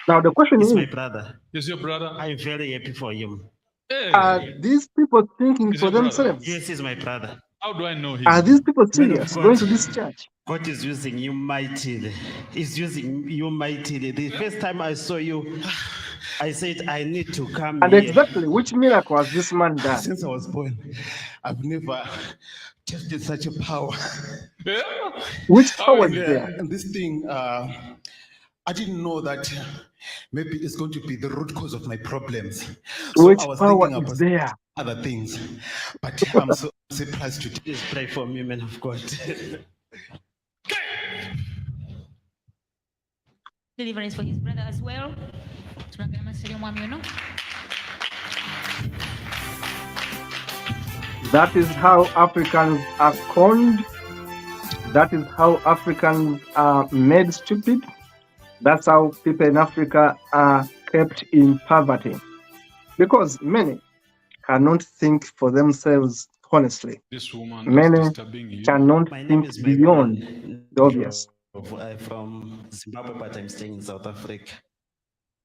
Now the question is, my brother. Is your brother? I'm very happy for him. Hey. Are these people thinking for themselves? Yes, he's my brother. How do I know him? Are these people serious going to this church? God is using you mightily. He's using you mightily. The first time I saw you, I said, I need to come and here. Exactly which miracle has this man done? Since I was born, I've never tested such a power. Yeah? Which power is there? And this thing, I didn't know that maybe it's going to be the root cause of my problems. So Which I was power thinking is about there? other things. But I'm so surprised to Please pray for me, man of God. Deliverance for his brother as well. That is how Africans are conned. That is how Africans are made stupid. That's how people in Africa are kept in poverty. Because many cannot think for themselves honestly. This woman Many is disturbing you. cannot My name think is beyond the obvious. I'm from Zimbabwe, but I'm staying in South Africa.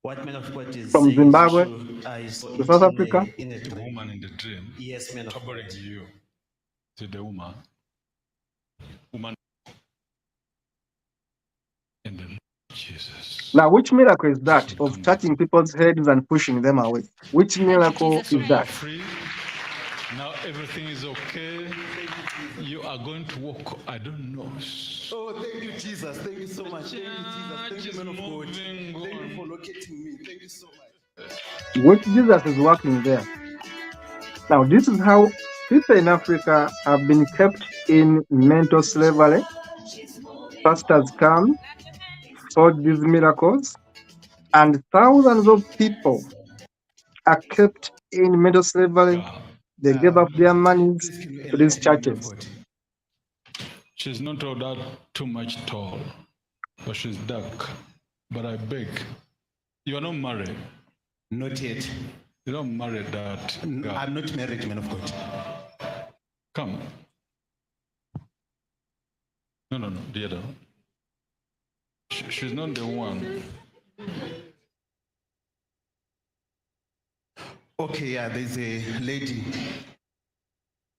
What man of God is From saying Zimbabwe is true. I saw to it South Africa. in a The dream. woman in the dream. Yes, man of God. Troubling you. To the woman. Woman. In the name of Jesus. Now, which miracle is that of touching people's heads and pushing them away? Which miracle is that? Free. Now everything is okay. You are going to walk. I don't know. Oh, thank you, Jesus. Thank you so much. Thank you, Jesus. Thank you, man of God. Thank you for locating me. Thank you so much. Which Jesus is working there. Now, this is how people in Africa have been kept in mental slavery. Pastors come, forge these miracles, and thousands of people are kept in mental slavery. They give up their monies to these churches. She's not all that too much tall, but she's dark. But I beg, you are not married. Not yet. You don't marry that girl. I'm not married, man of God. Come. No, the other. She's not the one. Okay, yeah, there's a lady.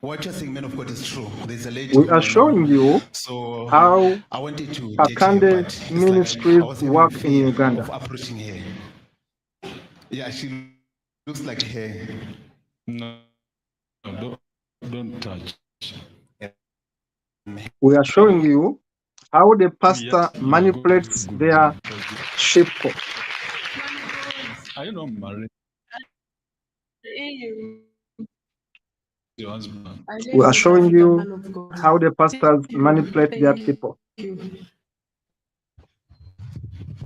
What you're saying, man of God, is true. There's a lady. We are showing you so how I wanted to Kakande Ministries work in Uganda. Of approaching her. Yeah, she looks like her. No, don't touch. We are showing you how the pastor manipulates their sheep. Are you not married? Your husband. We are showing you how the pastors manipulate their people.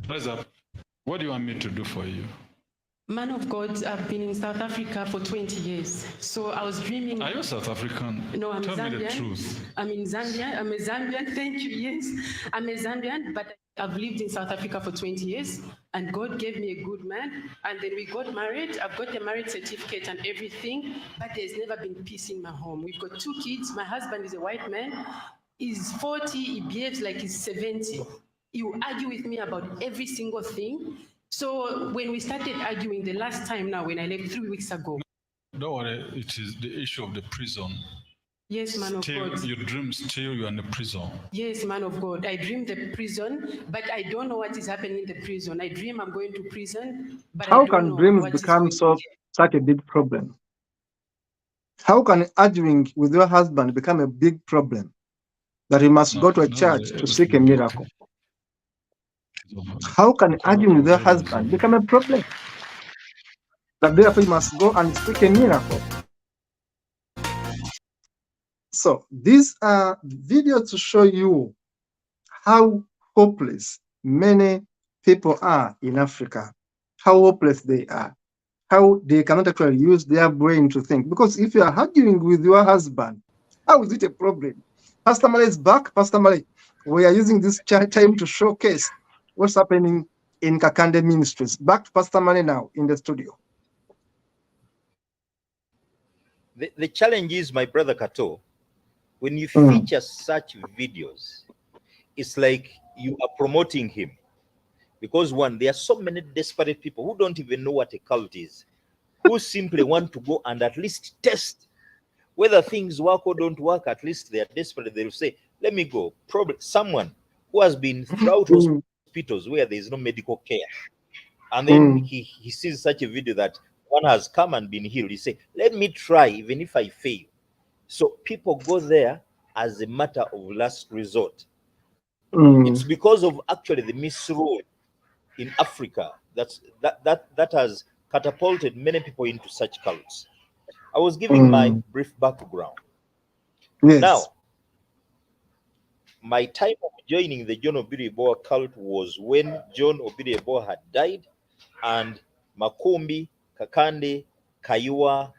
Rise up. What do you want me to do for you? Man of God, I've been in South Africa for 20 years. So I was dreaming. Are you South African? No, I'm Tell Zambian. me the truth. I'm in Zambia. I'm a Zambian. Thank you. Yes, I'm a Zambian, but I've lived in South Africa for 20 years, and God gave me a good man. And then we got married. I've got a marriage certificate and everything, but there's never been peace in my home. We've got 2 kids. My husband is a white man. He's 40. He behaves like he's 70. He will argue with me about every single thing. So when we started arguing the last time now, when I left 3 weeks ago. Don't worry, it is the issue of the prison. Yes, man of God. Your dream still you're in the prison. Yes, man of God. I dream the prison, but I don't know what is happening in the prison. I dream I'm going to prison, but How I don't can know dreams what is become going such a big problem? How can arguing with your husband become a big problem that you must go to a church to seek a miracle? How can arguing with your husband become a problem that therefore you must go and seek a miracle? So these are videos to show you how hopeless many people are in Africa, how hopeless they are, how they cannot actually use their brain to think. Because if you are arguing with your husband, how is it a problem? Pastor Male is back. Pastor Male, we are using this time to showcase what's happening in Kakande Ministries. Back to Pastor Male now in the studio. The challenge is, my brother Kato, when you feature such videos, it's like you are promoting him. Because one, there are so many desperate people who don't even know what a cult is, who simply want to go and at least test whether things work or don't work. At least they are desperate. They will say, let me go. Probably someone who has been throughout hospitals where there is no medical care. And then he sees such a video that one has come and been healed. He say, let me try, even if I fail. So people go there as a matter of last resort. It's because of actually the misrule in Africa that has catapulted many people into such cults. I was giving my brief background. Yes. Now, my time of joining the John Obiriboa cult was when John Obiriboa had died, and Makumbi, Kakande, Kayua,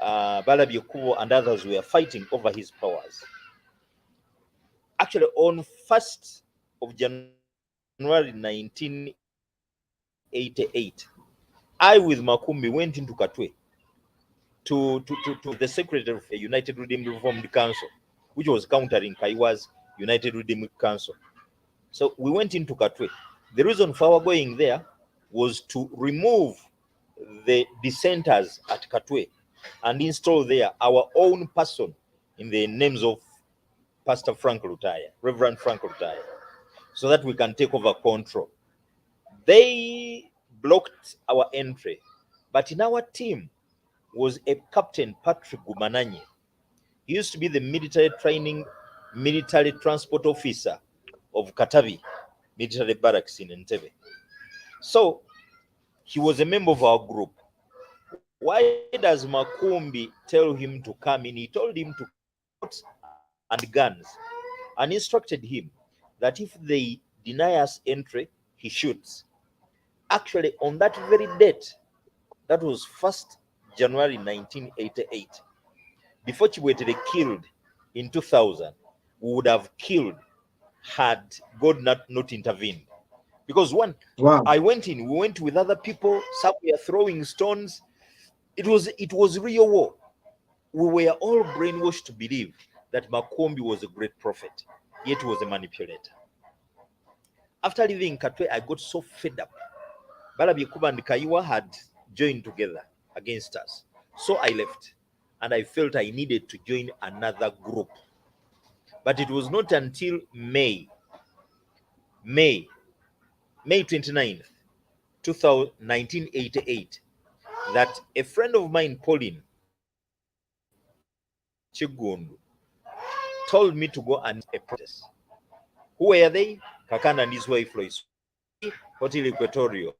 Balabyekubo, and others were fighting over his powers. Actually, on 1st of January 1988, I with Makumbi went into Katwe to the secretary of the United Redeemed Reformed Council, which was countering Kaiwa's United Redeemed Council. So we went into Katwe. The reason for our going there was to remove the dissenters at Katwe and install there our own person in the names of Pastor Frank Lutaya, Reverend Frank Lutaya, so that we can take over control. They blocked our entry, but in our team was a Captain Patrick Gumananye. He used to be the military transport officer of Katavi military barracks in Entebbe. So he was a member of our group. Why does Makumbi tell him to come in? He told him to put and guns and instructed him that if they deny us entry, he shoots. Actually, on that very date, that was 1st January 1988, before Chiwetere killed in 2000, we would have killed had God not intervened. Because one, I went in, we went with other people, some were throwing stones. It was real war. We were all brainwashed to believe that Makumbi was a great prophet, yet he was a manipulator. After leaving Katwe, I got so fed up. Balabyekubo and Kaiwa had joined together against us. So I left, and I felt I needed to join another group. But it was not until May 29th, 1988, that a friend of mine, Pauline Chigundu, told me to go and a protest. Who were they? Kakande and his wife Lois, Hotel Equatorio,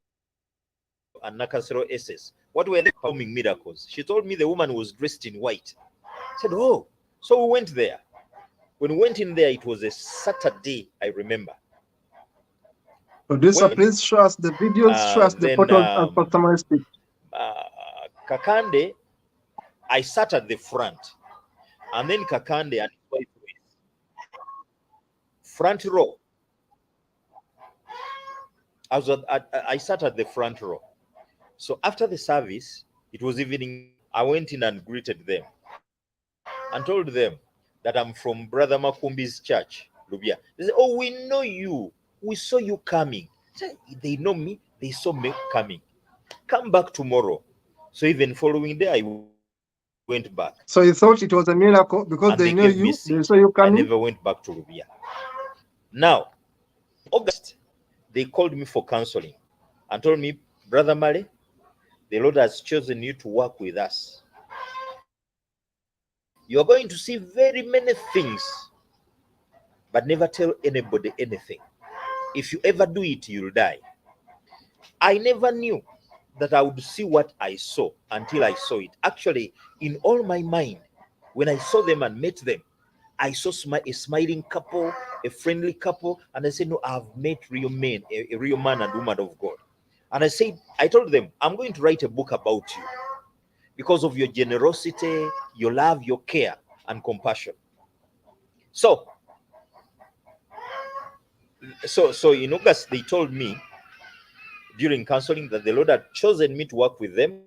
and Nakasero SS. What were they performing miracles? She told me the woman was dressed in white. I said, oh, so we went there. When we went in there, it was a Saturday, I remember. Producer, When please show us the videos, show us the then photos as Pastor Male speaks. Kakande, I sat at the front, and then Kakande and his wife were front row. I sat at the front row. So after the service, it was evening. I went in and greeted them and told them that I'm from Brother Makumbi's church, Lubia. They said, "Oh, we know you. We saw you coming." They know me. They saw me coming. Come back tomorrow. So even following day, I went back. So you thought it was a miracle because And they knew gave me a you, they seat. saw you I coming? never went back to Rubia. Now, August, they called me for counseling and told me, Brother Male, the Lord has chosen you to work with us. You're going to see very many things, but never tell anybody anything. If you ever do it, you'll die. I never knew that I would see what I saw until I saw it. Actually, in all my mind, when I saw them and met them, I saw a smiling couple, a friendly couple, and I said, no, I've met real men, a real man and woman of God. And I told them, I'm going to write a book about you because of your generosity, your love, your care, and compassion. So in August, they told me during counseling that the Lord had chosen me to work with them,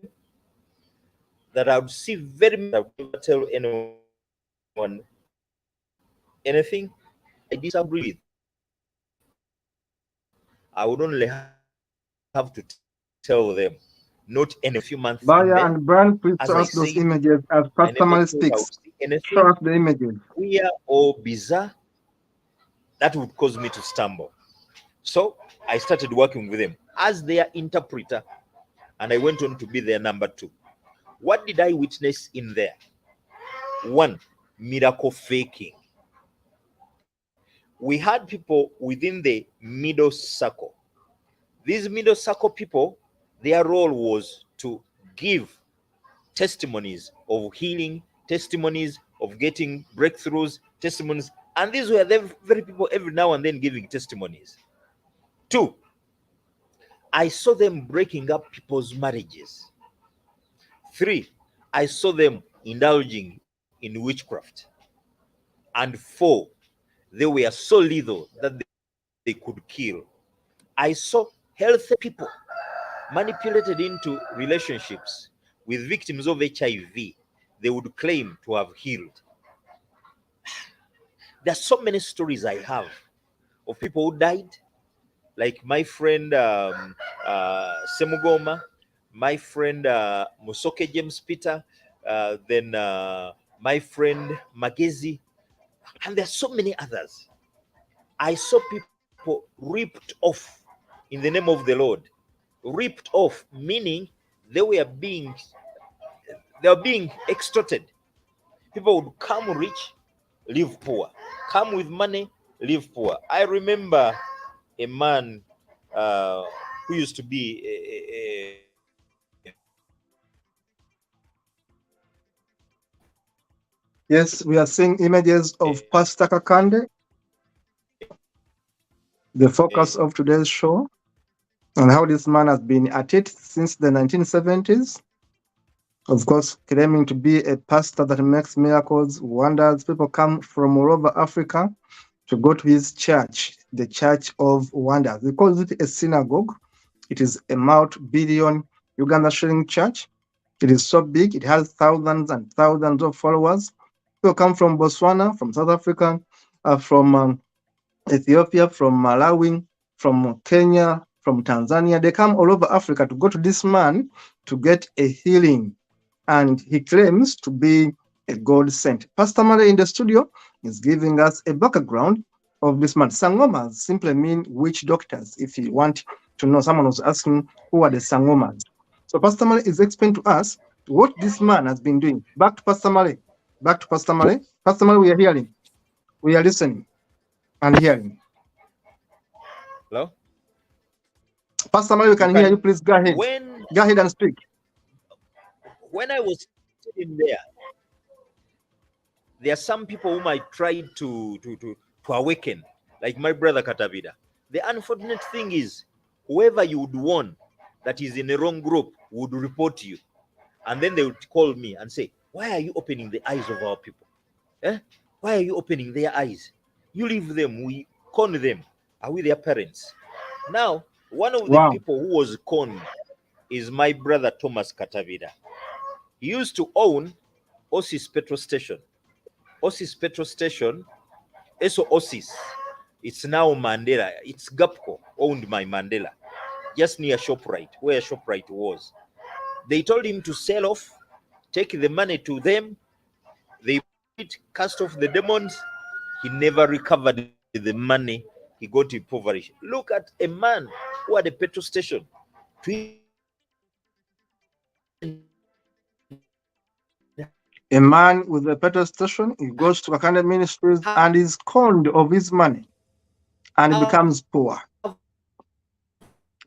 that I would see very much, I would never tell anyone anything I disagree with. I would only have to tell them, not any few months in Baya there. and Brian, please As show I us those said, images as I Pastor never Male thought I would speaks. see anything Show us the images. weird or bizarre that would cause me to stumble. So I started working with them as their interpreter, and I went on to be their number 2. What did I witness in there? 1, miracle faking. We had people within the middle circle. These middle circle people, their role was to give testimonies of healing, testimonies of getting breakthroughs, testimonies. And these were the very people every now and then giving testimonies. 2, I saw them breaking up people's marriages. 3, I saw them indulging in witchcraft. And 4, they were so lethal that they could kill. I saw healthy people manipulated into relationships with victims of HIV. They would claim to have healed. There are so many stories I have of people who died, like my friend Semugoma, my friend Musoke James Peter, then my friend Magezi, and there are so many others. I saw people ripped off in the name of the Lord. Ripped off, meaning they were being extorted. People would come rich, live poor. Come with money, live poor. I remember a man who used to be Yes, we are seeing images of Pastor Kakande, the focus of today's show, and how this man has been at it since the 1970s. Of course, claiming to be a pastor that makes miracles, wonders. People come from all over Africa to go to his church, the Church of Wonders. He calls it a synagogue. It is a multi-billion Uganda shilling church. It is so big, it has thousands and thousands of followers. People come from Botswana, from South Africa, from Ethiopia, from Malawi, from Kenya, from Tanzania. They come all over Africa to go to this man to get a healing. And he claims to be a God sent. Pastor Male in the studio is giving us a background of this man. Sangomas simply mean witch doctors. If you want to know, someone was asking who are the Sangomas. So Pastor Male is explaining to us what this man has been doing. Back to Pastor Male. Back to Pastor Male. Pastor Male, we are hearing. We are listening and hearing. Hello? Pastor Male, we can hear you. Please go ahead. Go ahead and speak. When I was sitting there are some people whom I tried to awaken, like my brother Katavida. The unfortunate thing is, whoever you would warn that is in the wrong group would report you. And then they would call me and say, why are you opening the eyes of our people? Eh? Why are you opening their eyes? You leave them, we con them. Are we their parents? Now, one of the Wow. people who was conned is my brother Thomas Katavida. He used to own Osis petrol station. Osis petrol station, eso Osis. It's now Mandela. It's Gapco, owned by Mandela, just near ShopRite, where ShopRite was. They told him to sell off, take the money to them. They cast off the demons. He never recovered the money. He got impoverished. Look at a man who had a petrol station. A man with a petrol station, he goes to Kakande Ministries and is conned of his money and becomes poor.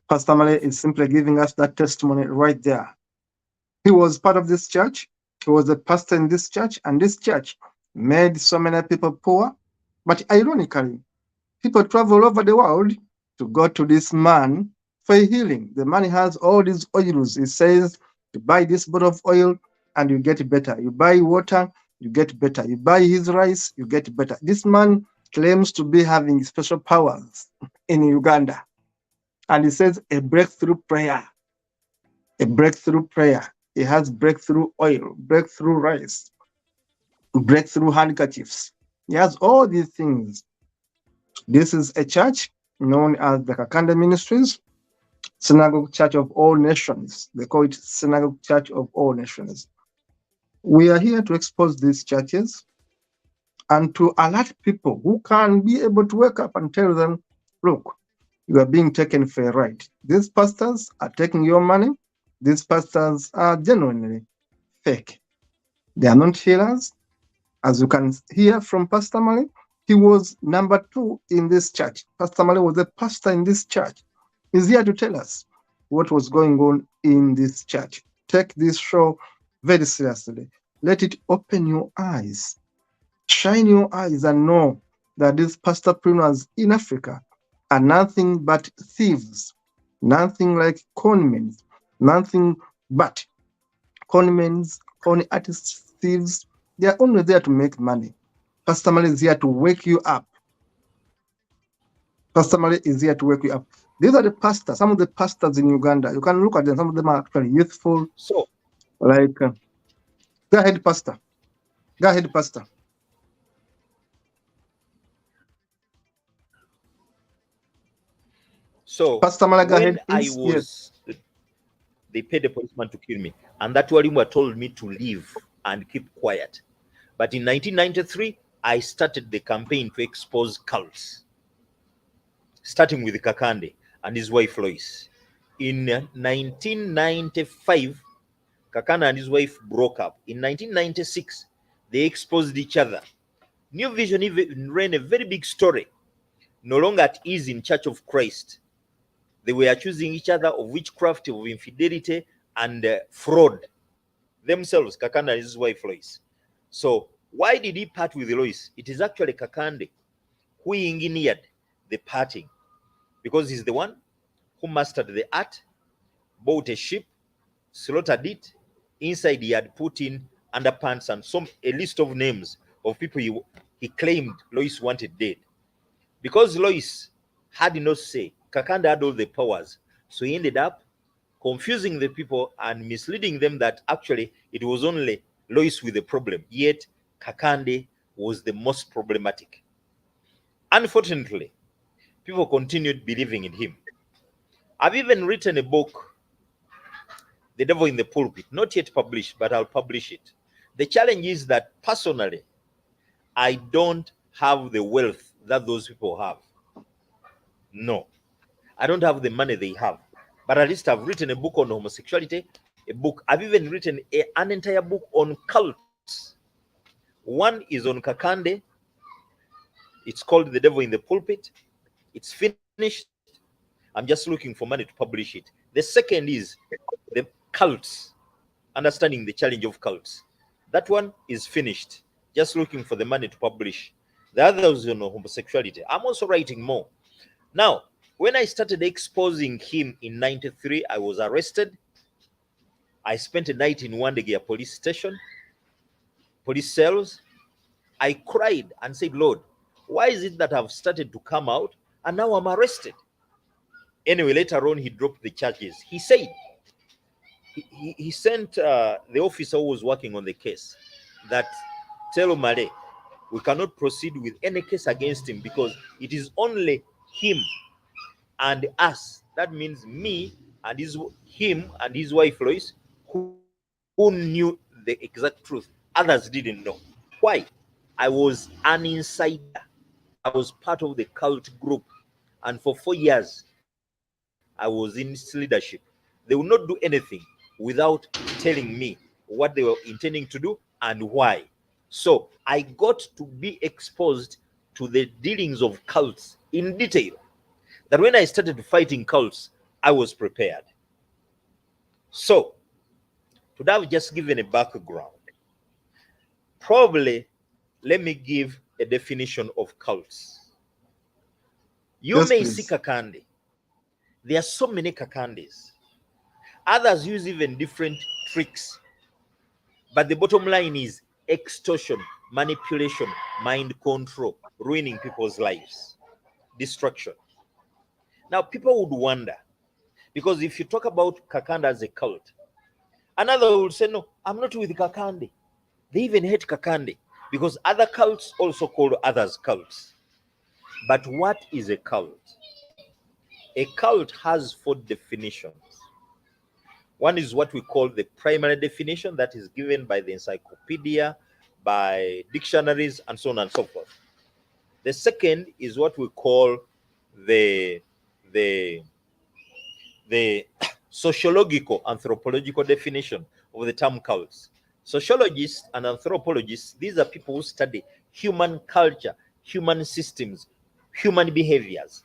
Pastor Male is simply giving us that testimony right there. He was part of this church. He was a pastor in this church, and this church made so many people poor. But ironically, people travel all over the world to go to this man for healing. The man has all these oils. He says, you buy this bottle of oil and you get better. You buy water, you get better. You buy his rice, you get better. This man claims to be having special powers in Uganda. And he says a breakthrough prayer. A breakthrough prayer. He has breakthrough oil, breakthrough rice, breakthrough handkerchiefs. He has all these things. This is a church known as the Kakande Ministries, Synagogue Church of All Nations. They call it Synagogue Church of All Nations. We are here to expose these churches and to alert people who can be able to wake up and tell them, look, you are being taken for a ride. These pastors are taking your money. These pastors are genuinely fake. They are not healers. As you can hear from Pastor Male, he was number 2 in this church. Pastor Male was a pastor in this church. He's here to tell us what was going on in this church. Take this show very seriously. Let it open your eyes. Shine your eyes and know that these pastorpreneurs in Africa are nothing but thieves, nothing like conmen, nothing but conmen, con artists, thieves. They are only there to make money. Pastor Male is here to wake you up. Pastor Male is here to wake you up. These are the pastors, some of the pastors in Uganda. You can look at them. Some of them are actually youthful. So, like, go ahead, Pastor. Go ahead, Pastor. So, Pastor Male, go ahead, when please. I was, yes, they paid a policeman to kill me, and that Walimwa told me to leave and keep quiet. But in 1993, I started the campaign to expose cults, starting with Kakande and his wife Lois. In 1995, Kakande and his wife broke up. In 1996, they exposed each other. New Vision even ran a very big story. No longer at ease in Church of Christ. They were accusing each other of witchcraft, of infidelity, and fraud. Themselves, Kakande and his wife Lois. So why did he part with Lois? It is actually Kakande who engineered the parting, because he's the one who mastered the art, bought a ship, slaughtered it. Inside he had put in underpants and a list of names of people he claimed Lois wanted dead. Because Lois had no say, Kakande had all the powers. So he ended up confusing the people and misleading them that actually it was only Lois with the problem, yet Kakande was the most problematic. Unfortunately, people continued believing in him. I've even written a book, The Devil in the Pulpit, not yet published, but I'll publish it. The challenge is that personally, I don't have the wealth that those people have. No, I don't have the money they have. But at least I've written a book on homosexuality, I've even written an entire book on cults. One is on Kakande. It's called The Devil in the Pulpit. It's finished. I'm just looking for money to publish it. The second is the cults, understanding the challenge of cults. That one is finished. Just looking for the money to publish. The other is on homosexuality. I'm also writing more. Now, When I started exposing him in 93, I was arrested. I spent a night in Wandegia police station, police cells. I cried and said, Lord, why is it that I've started to come out and now I'm arrested? Anyway, later on, he dropped the charges. He said, he sent the officer who was working on the case that tell Male, we cannot proceed with any case against him because it is only him and us. That means me and him and his wife Lois who knew the exact truth. Others didn't know. Why? I was an insider. I was part of the cult group. And for 4 years, I was in its leadership. They would not do anything without telling me what they were intending to do and why. So I got to be exposed to the dealings of cults in detail. That when I started fighting cults, I was prepared. So, to have just given a background, probably let me give a definition of cults. You Yes, may please. see Kakande. There are so many Kakandes. Others use even different tricks. But the bottom line is extortion, manipulation, mind control, ruining people's lives, destruction. Now, people would wonder, because if you talk about Kakande as a cult, another will say, no, I'm not with Kakande. They even hate Kakande because other cults also call others cults. But what is a cult? A cult has 4 definitions. One is what we call the primary definition, that is given by the encyclopedia, by dictionaries, and so on and so forth. The second is what we call the the the sociological anthropological definition of the term cults. Sociologists and anthropologists, these are people who study human culture, human systems, human behaviors.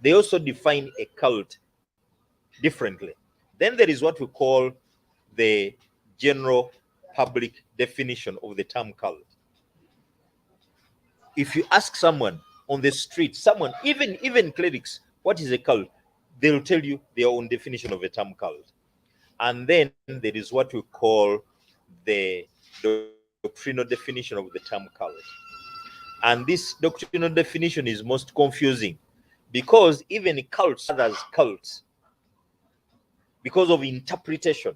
They also define a cult differently. Then there is what we call the general public definition of the term cult. If you ask someone on the street, someone, even clerics, what is a cult? They'll tell you their own definition of a term cult. And then there is what we call the doctrinal definition of the term cult. And this doctrinal definition is most confusing because even cults, others cults, because of interpretation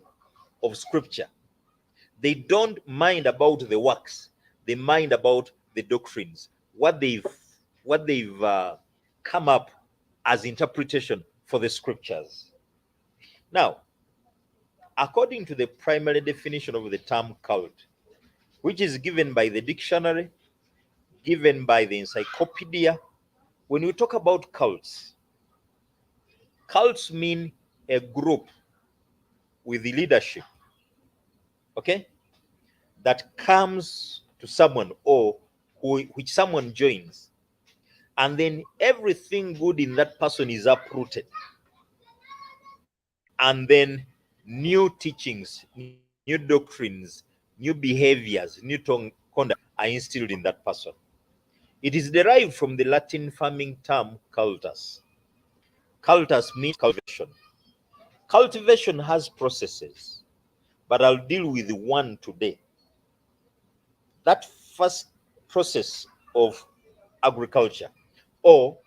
of scripture, they don't mind about the works, they mind about the doctrines, what they've come up as interpretation for the scriptures. Now, according to the primary definition of the term cult, which is given by the dictionary, given by the encyclopedia, when we talk about cults, cults mean a group with the leadership, okay, that comes to someone or which someone joins, and then everything good in that person is uprooted, and then new teachings, new doctrines, new behaviors, new conduct are instilled in that person. It is derived from the Latin farming term cultus. Cultus means cultivation. Cultivation has processes, but I'll deal with one today. That first process of agriculture or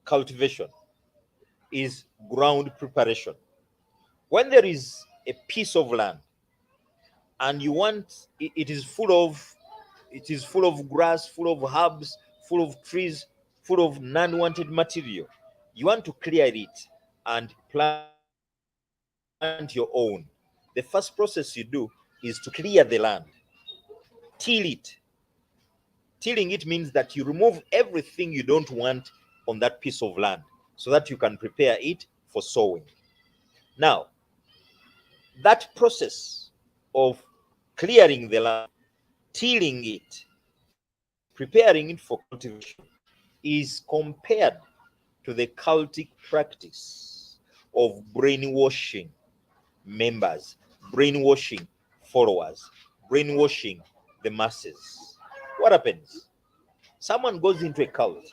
cultivation is ground preparation. When there is a piece of land and you want it is full of grass, full of herbs, full of trees, full of non-wanted material, you want to clear it and plant your own. The first process you do is to clear the land, till it. Tilling it means that you remove everything you don't want on that piece of land so that you can prepare it for sowing. Now, that process of clearing the land, tilling it, preparing it for cultivation is compared to the cultic practice of brainwashing members, brainwashing followers, brainwashing the masses. What happens? Someone goes into a cult,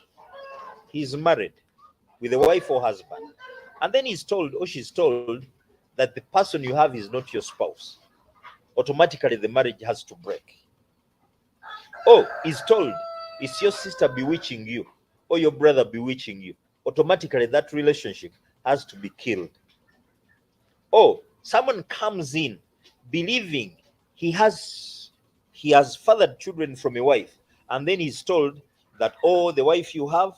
he's married, with a wife or husband, and then he's told or she's told that the person you have is not your spouse, automatically the marriage has to break. Or he's told it's your sister bewitching you or your brother bewitching you, automatically that relationship has to be killed. Or someone comes in believing he has fathered children from a wife, and then he's told that, oh, the wife you have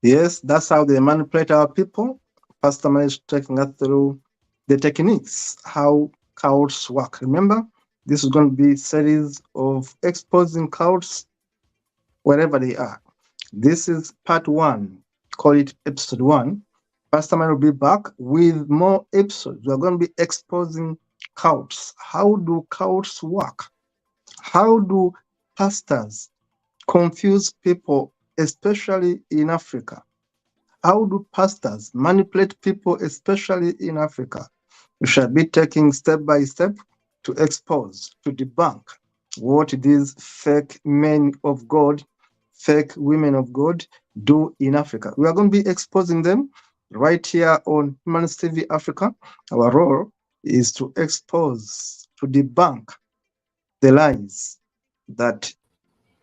Yes, that's how they manipulate our people. Pastor Man is taking us through the techniques, how cults work. Remember, this is going to be a series of exposing cults wherever they are. This is part 1. Call it episode 1. Pastor Man will be back with more episodes. We're going to be exposing cults. How do cults work? How do pastors confuse people, especially in Africa? How do pastors manipulate people, especially in Africa? We shall be taking step by step to expose, to debunk what these fake men of God, fake women of God do in Africa. We are going to be exposing them right here on Ministries TV Africa. Our role is to expose, to debunk the lies that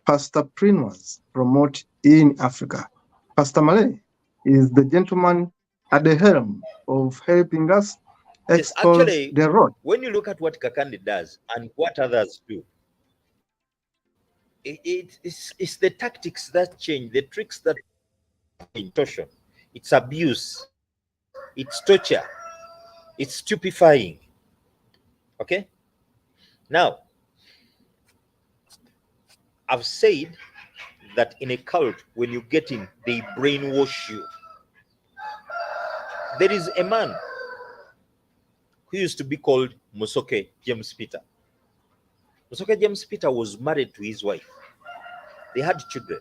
Pastor Prinwas promote in Africa. Pastor Malay is the gentleman at the helm of helping us yes, expose actually, the road. when you look at what Kakande does and what others do, it's the tactics that change, the tricks that change. Torture, it's abuse, it's torture, it's stupefying. Okay? Now, I've said that in a cult, when you get in, they brainwash you. There is a man who used to be called Musoke James Peter. Musoke James Peter was married to his wife. They had children.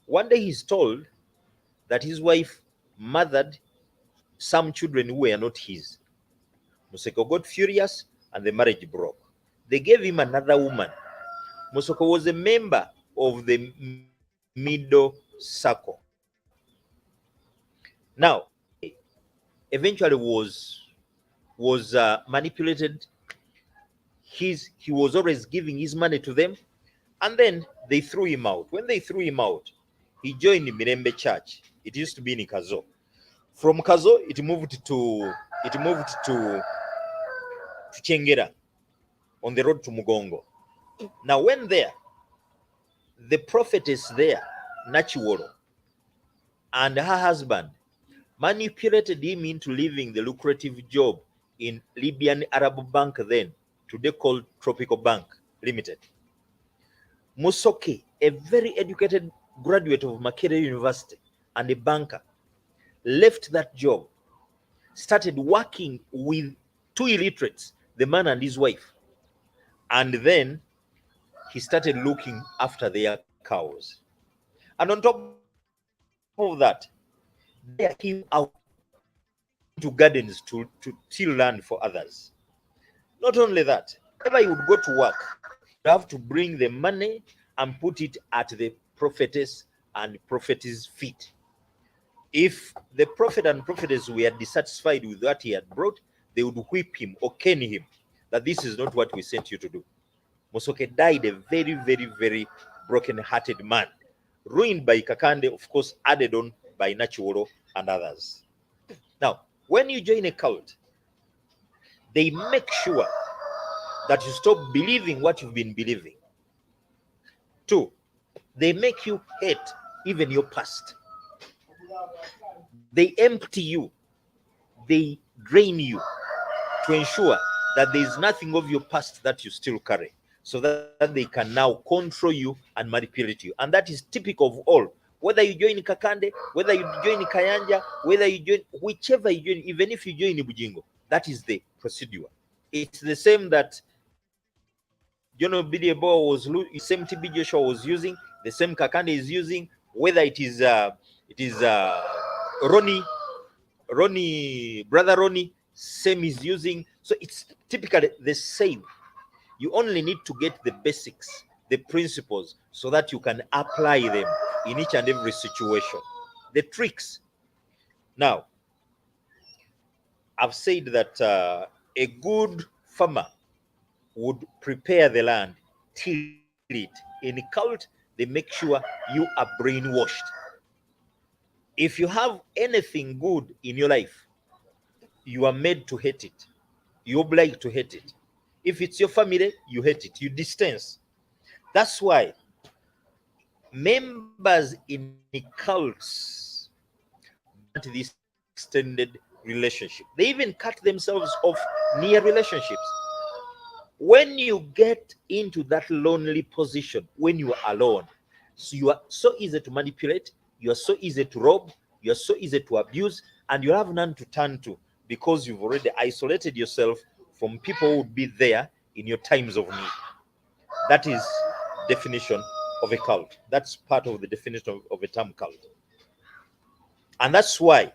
One day he's told that his wife mothered some children who were not his. Musoko got furious and the marriage broke. They gave him another woman. Musoko was a member of the middle circle. Now, eventually was manipulated. He was always giving his money to them, and then they threw him out. When they threw him out, he joined the Mirembe Church. It used to be in Kazo. From Kazo, it moved to Chengera on the road to Mugongo. Now, when there, the prophetess there, Nachiworo, and her husband manipulated him into leaving the lucrative job in Libyan Arab Bank, then today called Tropical Bank Limited. Musoke, a very educated graduate of Makerere University and a banker, left that job, started working with two illiterates, the man and his wife, and then he started looking after their cows. And on top of that, they took him out to gardens to till land for others. Not only that, whenever he would go to work, you have to bring the money and put it at the prophetess and prophetess' feet. If the prophet and prophetess were dissatisfied with what he had brought, they would whip him or cane him that this is not what we sent you to do. Musoke died a very, very, very broken-hearted man, ruined by Kakande, of course, added on by Nachiworo and others. Now, when you join a cult, they make sure that you stop believing what you've been believing. 2, they make you hate even your past. They empty you, they drain you to ensure that there is nothing of your past that you still carry, so that they can now control you and manipulate you. And that is typical of all. Whether you join Kakande, whether you join Kayanja, whether you join, whichever you join, even if you join Bujingo, that is the procedure. It's the same that Bidiebo was, the same TB Joshua was using, the same Kakande is using, whether it is Ronnie, brother Ronnie, same is using, So it's typically the same. You only need to get the basics, the principles, so that you can apply them in each and every situation. The tricks. Now, I've said that a good farmer would prepare the land, till it. In cult, they make sure you are brainwashed. If you have anything good in your life, you are made to hate it. You're obliged to hate it. If it's your family, you hate it. You distance. That's why members in cults want this extended relationship. They even cut themselves off near relationships. When you get into that lonely position, when you are alone, so you are so easy to manipulate, you are so easy to rob, you are so easy to abuse, and you have none to turn to, because you've already isolated yourself from people who would be there in your times of need. That is definition of a cult. That's part of the definition of a term cult. And that's why,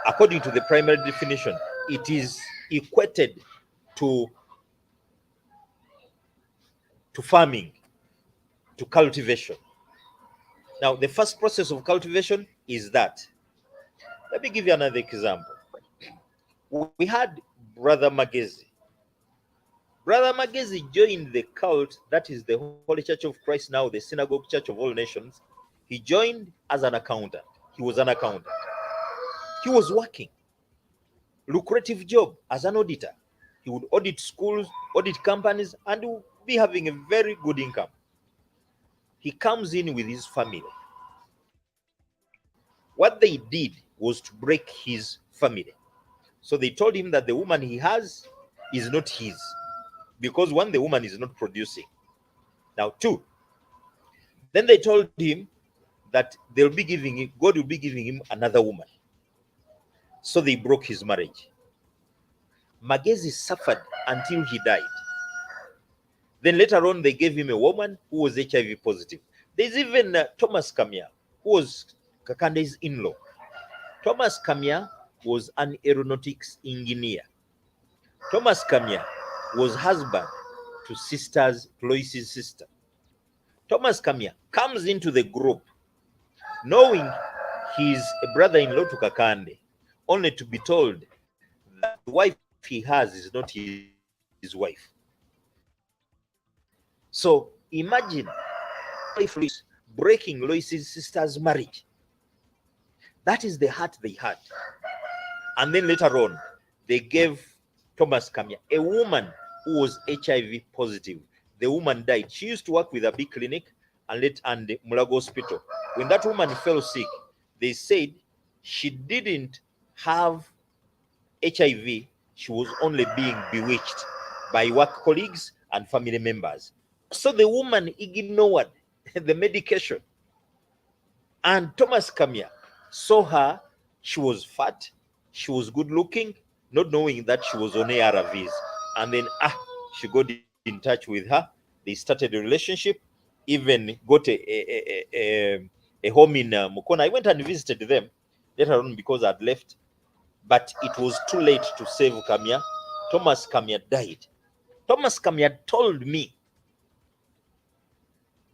according to the primary definition, it is equated to farming, to cultivation. Now, the first process of cultivation is that. Let me give you another example. We had Brother Magezi. Brother Magezi joined the cult, that is the Holy Church of Christ, now the Synagogue Church of All Nations. He joined as an accountant. He was an accountant. He was working. Lucrative job as an auditor. He would audit schools, audit companies, and would be having a very good income. He comes in with his family. What they did was to break his family. So they told him that the woman he has is not his, because one, the woman is not producing. Now, two, then they told him that they'll be giving him, God will be giving him another woman. So they broke his marriage. Magezi suffered until he died. Then later on, they gave him a woman who was HIV positive. There's even Thomas Kamia, who was Kakande's in-law. Thomas Kamia was an aeronautics engineer. Thomas Kamia was husband to Lois's sister. Thomas Kamia comes into the group knowing he's a brother-in-law to Kakande, only to be told that the wife he has is not his wife. So imagine breaking Lois's sister's marriage. That is the heart they had. And then later on, they gave Thomas Kamia a woman who was HIV positive. The woman died. She used to work with a big clinic and Mulago Hospital. When that woman fell sick, they said she didn't have HIV. She was only being bewitched by work colleagues and family members. So the woman ignored the medication. And Thomas Kamia saw her. She was fat. She was good looking, not knowing that she was on ARVs. And then she got in touch with her. They started a relationship, even got a home in Mukona. I went and visited them later on because I'd left. But it was too late to save Kamia. Thomas Kamia died. Thomas Kamia told me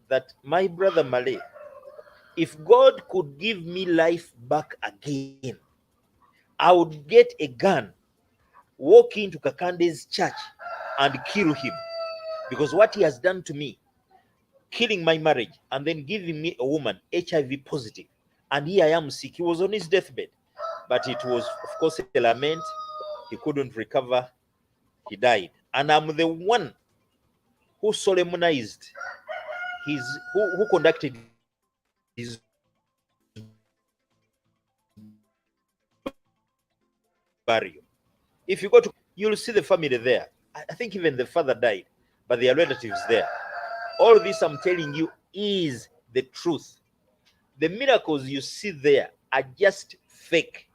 that, my brother Malay, if God could give me life back again, I would get a gun, walk into Kakande's church and kill him. Because what he has done to me, killing my marriage and then giving me a woman HIV positive, and here I am sick. He was on his deathbed, but it was, of course, a lament. He couldn't recover. He died. And I'm the one who solemnized who conducted his burial. If you go to, you'll see the family there. I think even the father died, but their relatives there. All this I'm telling you is the truth. The miracles you see there are just fake,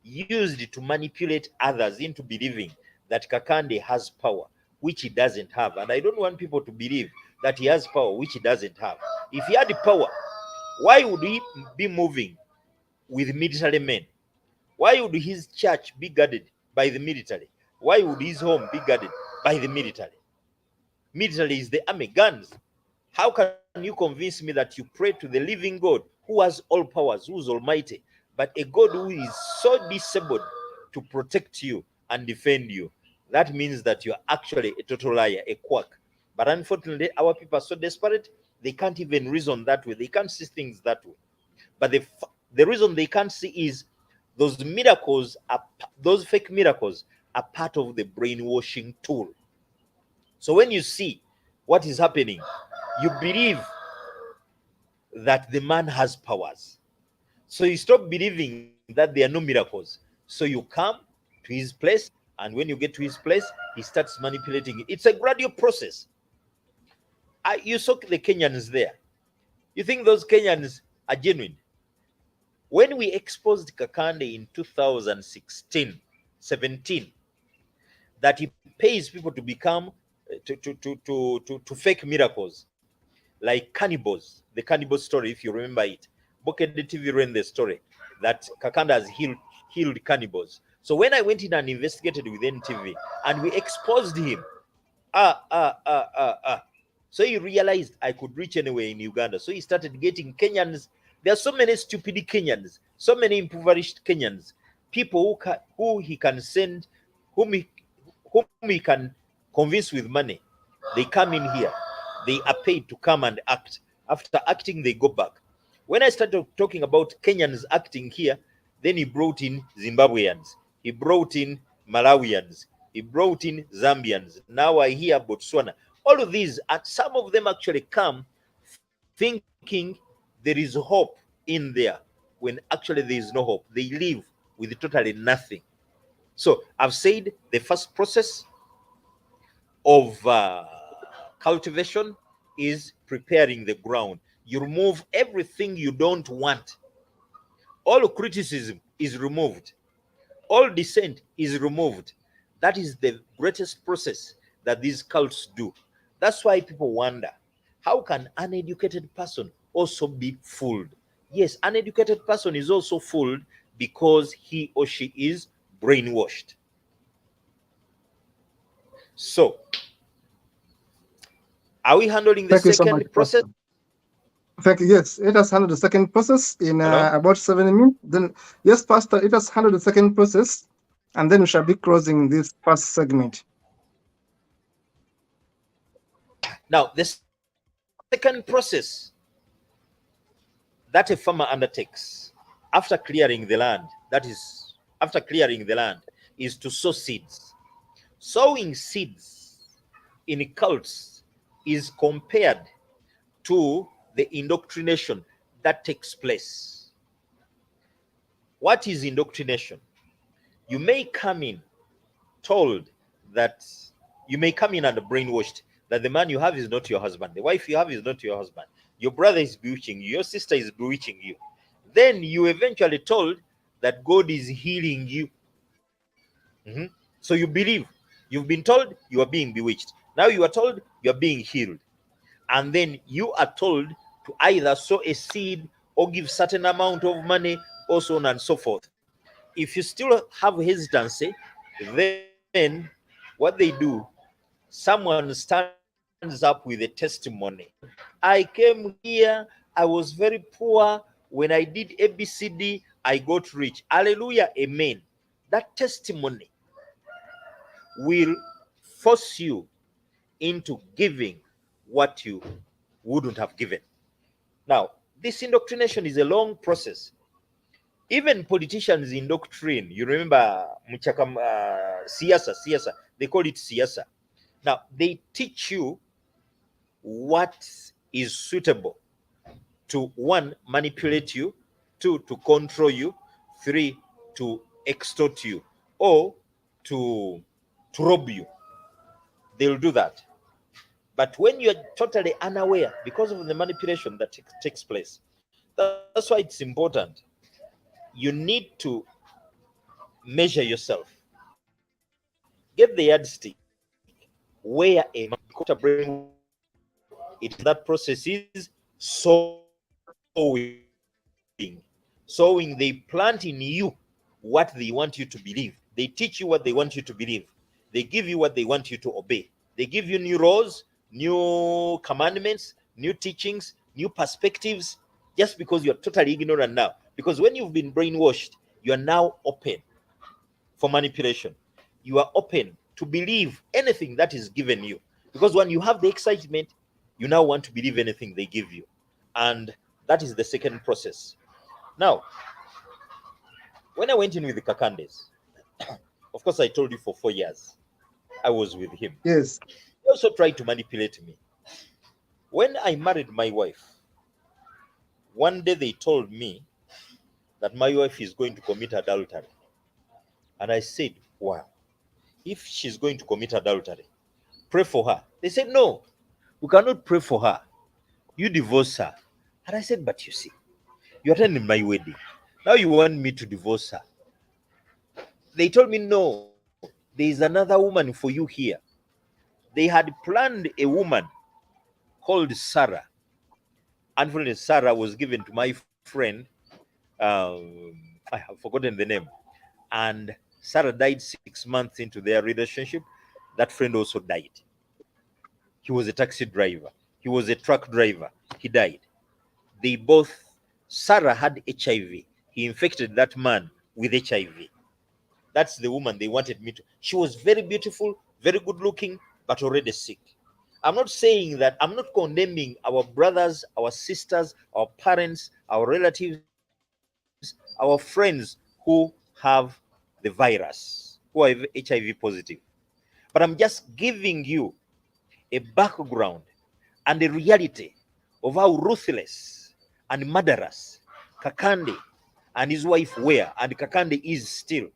used to manipulate others into believing that Kakande has power, which he doesn't have. And I don't want people to believe that he has power, which he doesn't have. If he had the power, why would he be moving with military men? Why would his church be guarded By the military. Why would his home be guarded? By the military. Military is the army, guns. How can you convince me that you pray to the living God who has all powers, who is almighty, but a God who is so disabled to protect you and defend you? That means that you are actually a total liar, a quack. But unfortunately, our people are so desperate, they can't even reason that way. They can't see things that way. But the reason they can't see is those miracles, those fake miracles are part of the brainwashing tool. So when you see what is happening, you believe that the man has powers. So you stop believing that there are no miracles. So you come to his place, and when you get to his place, he starts manipulating it. It's a gradual process. You saw the Kenyans there. You think those Kenyans are genuine? When we exposed Kakande in 2016, 17, that he pays people to become to fake miracles, like cannibals, the cannibal story, if you remember it. Bokede TV ran the story that Kakande has healed cannibals. So when I went in and investigated with NTV and we exposed him, so he realized I could reach anywhere in Uganda. So he started getting Kenyans. There are so many stupid Kenyans, so many impoverished Kenyans, people who he can send, whom he can convince with money. They come in here. They are paid to come and act. After acting, they go back. When I started talking about Kenyans acting here, then he brought in Zimbabweans. He brought in Malawians. He brought in Zambians. Now I hear Botswana. All of these, and some of them actually come thinking there is hope in there, when actually there is no hope. They live with totally nothing. So I've said the first process of cultivation is preparing the ground. You remove everything you don't want. All criticism is removed. All dissent is removed. That is the greatest process that these cults do. That's why people wonder, how can an educated person also be fooled? Yes, an educated person is also fooled because he or she is brainwashed. So, are we handling the Thank you so much, second process? Pastor. Thank you. Yes, let us handle the second process in about 7 minutes. Then, yes, Pastor, let us handle the second process, and then we shall be closing this first segment. Now, the second process that a farmer undertakes after clearing the land, is to sow seeds. Sowing seeds in cults is compared to the indoctrination that takes place. What is indoctrination? You may come in told that you may come in and brainwashed that the man you have is not your husband, the wife you have is not your husband, your brother is bewitching you, your sister is bewitching you. Then you eventually told that God is healing you. So you believe. You've been told you are being bewitched. Now you are told you are being healed. And then you are told to either sow a seed or give certain amount of money, or so on and so forth. If you still have hesitancy, then what they do, someone stands up with a testimony. I came here, I was very poor. When I did ABCD, I got rich. Hallelujah, amen. That testimony will force you into giving what you wouldn't have given. Now, this indoctrination is a long process. Even politicians indoctrine. You remember siasa, they call it siasa. Now, they teach you what is suitable to, one, manipulate you, two, to control you, three, to extort you, or to rob you. They'll do that. But when you're totally unaware, because of the manipulation that takes place, that's why it's important. You need to measure yourself. Get the yardstick. Where a man brainwash, it is that process is sowing. Sowing, they plant in you what they want you to believe. They teach you what they want you to believe. They give you what they want you to obey. They give you new laws, new commandments, new teachings, new perspectives, just because you're totally ignorant now. Because when you've been brainwashed, you are now open for manipulation. You are open to believe anything that is given you. Because when you have the excitement, you now want to believe anything they give you. And that is the second process. Now, when I went in with the Kakandes, of course, I told you for 4 years I was with him. Yes. He also tried to manipulate me. When I married my wife, one day they told me that my wife is going to commit adultery. And I said, wow, if she's going to commit adultery, pray for her. They said, no, we cannot pray for her. You divorce her. And I said, but you see, you attended my wedding. Now you want me to divorce her. They told me, no, there is another woman for you here. They had planned a woman called Sarah. Unfortunately, Sarah was given to my friend. I have forgotten the name. And Sarah died 6 months into their relationship. That friend also died. He was a taxi driver. He was a truck driver. He died. They both, Sarah had HIV. He infected that man with HIV. That's the woman they wanted me to. She was very beautiful, very good looking, but already sick. I'm not saying that, I'm not condemning our brothers, our sisters, our parents, our relatives, our friends who have the virus, who are HIV positive. But I'm just giving you a background and a reality of how ruthless and murderous Kakande and his wife were, and Kakande is still.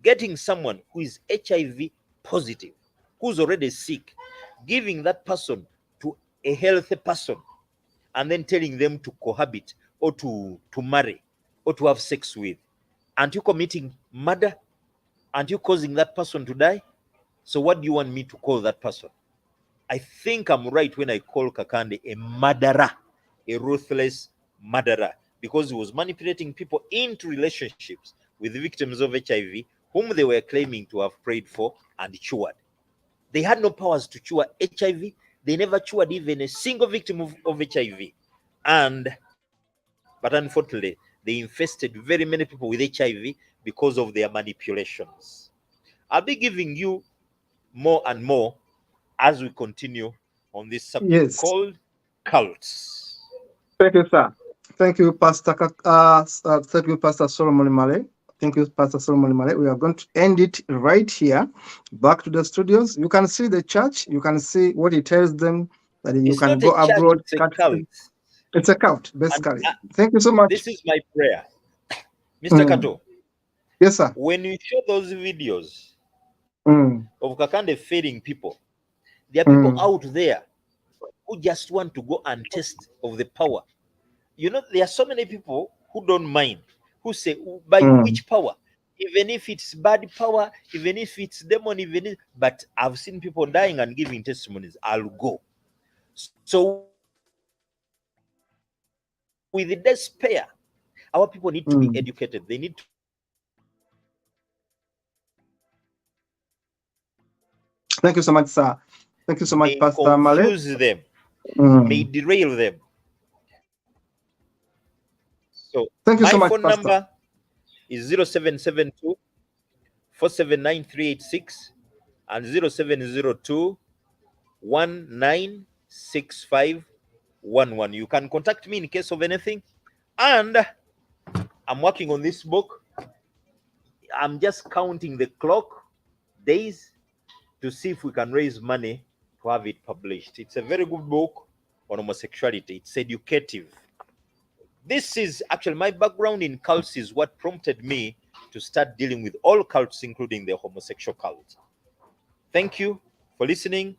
Getting someone who is HIV positive, who's already sick, giving that person to a healthy person, and then telling them to cohabit or to marry or to have sex with. Aren't you committing murder? Aren't you causing that person to die? So what do you want me to call that person? I think I'm right when I call Kakande a murderer, a ruthless murderer, because he was manipulating people into relationships with victims of HIV whom they were claiming to have prayed for and cured. They had no powers to cure HIV. They never cured even a single victim of HIV. But unfortunately, they infested very many people with HIV because of their manipulations. I'll be giving you more and more as we continue on this subject called cults. Thank you, sir. Thank you, Pastor. Thank you, Pastor Solomon Male. Thank you, Pastor Solomon Male. We are going to end it right here. Back to the studios. You can see the church. You can see what it tells them that you can go abroad. It's a cult. It's a cult, basically. Thank you so much. This is my prayer. Mr. Kato. Yes, sir. When you show those videos of Kakande feeding people, there are people out there who just want to go and test of the power. You know, there are so many people who don't mind, who say, by which power? Even if it's bad power, even if it's demon, but I've seen people dying and giving testimonies, I'll go. So with the despair, our people need to be educated. They need to Thank you so much, sir. Thank you so much, Pastor Male. confuse them, may derail them. So thank you my so much, phone Pastor. number is 0772 479 386 and 0702 196511. You can contact me in case of anything. And I'm working on this book. I'm just counting the clock days to see if we can raise money to have it published. It's a very good book on homosexuality. It's educative. This is actually my background in cults is what prompted me to start dealing with all cults, including the homosexual cult. Thank you for listening.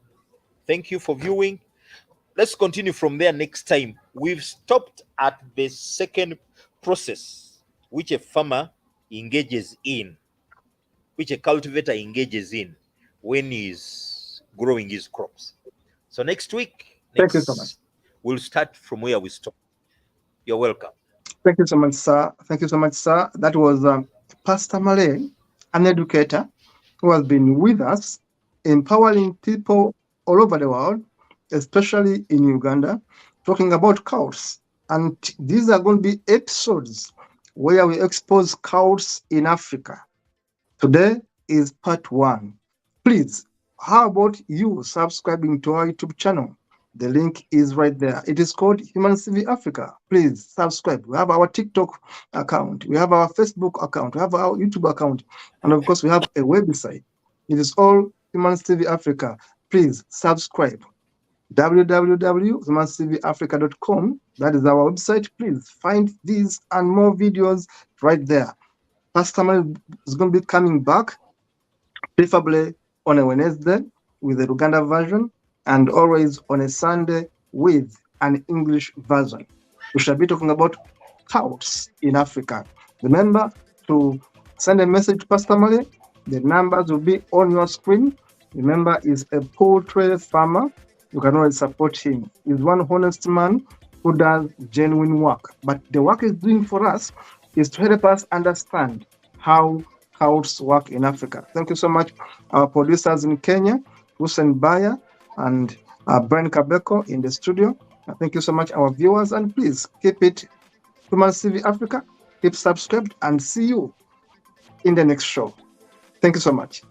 Thank you for viewing. Let's continue from there next time. We've stopped at the second process, which a farmer engages in, which a cultivator engages in when he's growing his crops. So next week, Thank you so much. We'll start from where we stopped. You're welcome. Thank you so much, sir. Thank you so much, sir. That was Pastor Male, an educator who has been with us, empowering people all over the world, especially in Uganda, talking about cults. And these are going to be episodes where we expose cults in Africa. Today is part 1. Please, how about you subscribing to our YouTube channel? The link is right there. It is called Human CV Africa. Please subscribe. We have our TikTok account. We have our Facebook account. We have our YouTube account. And of course, we have a website. It is all Human CV Africa. Please subscribe. www.humancvafrica.com. That is our website. Please find these and more videos right there. Pastor Mel is going to be coming back, preferably on a Wednesday with the Uganda version, and always on a Sunday with an English version. We shall be talking about cults in Africa. Remember to send a message to Pastor Male. The numbers will be on your screen. Remember, he's a poultry farmer. You can always support him. He's one honest man who does genuine work. But the work he's doing for us is to help us understand how cults work in Africa. Thank you so much, our producers in Kenya, Hussein Baya and Brian Kabeko in the studio. Thank you so much, our viewers, and please keep it Human CV Africa. Keep subscribed and see you in the next show. Thank you so much.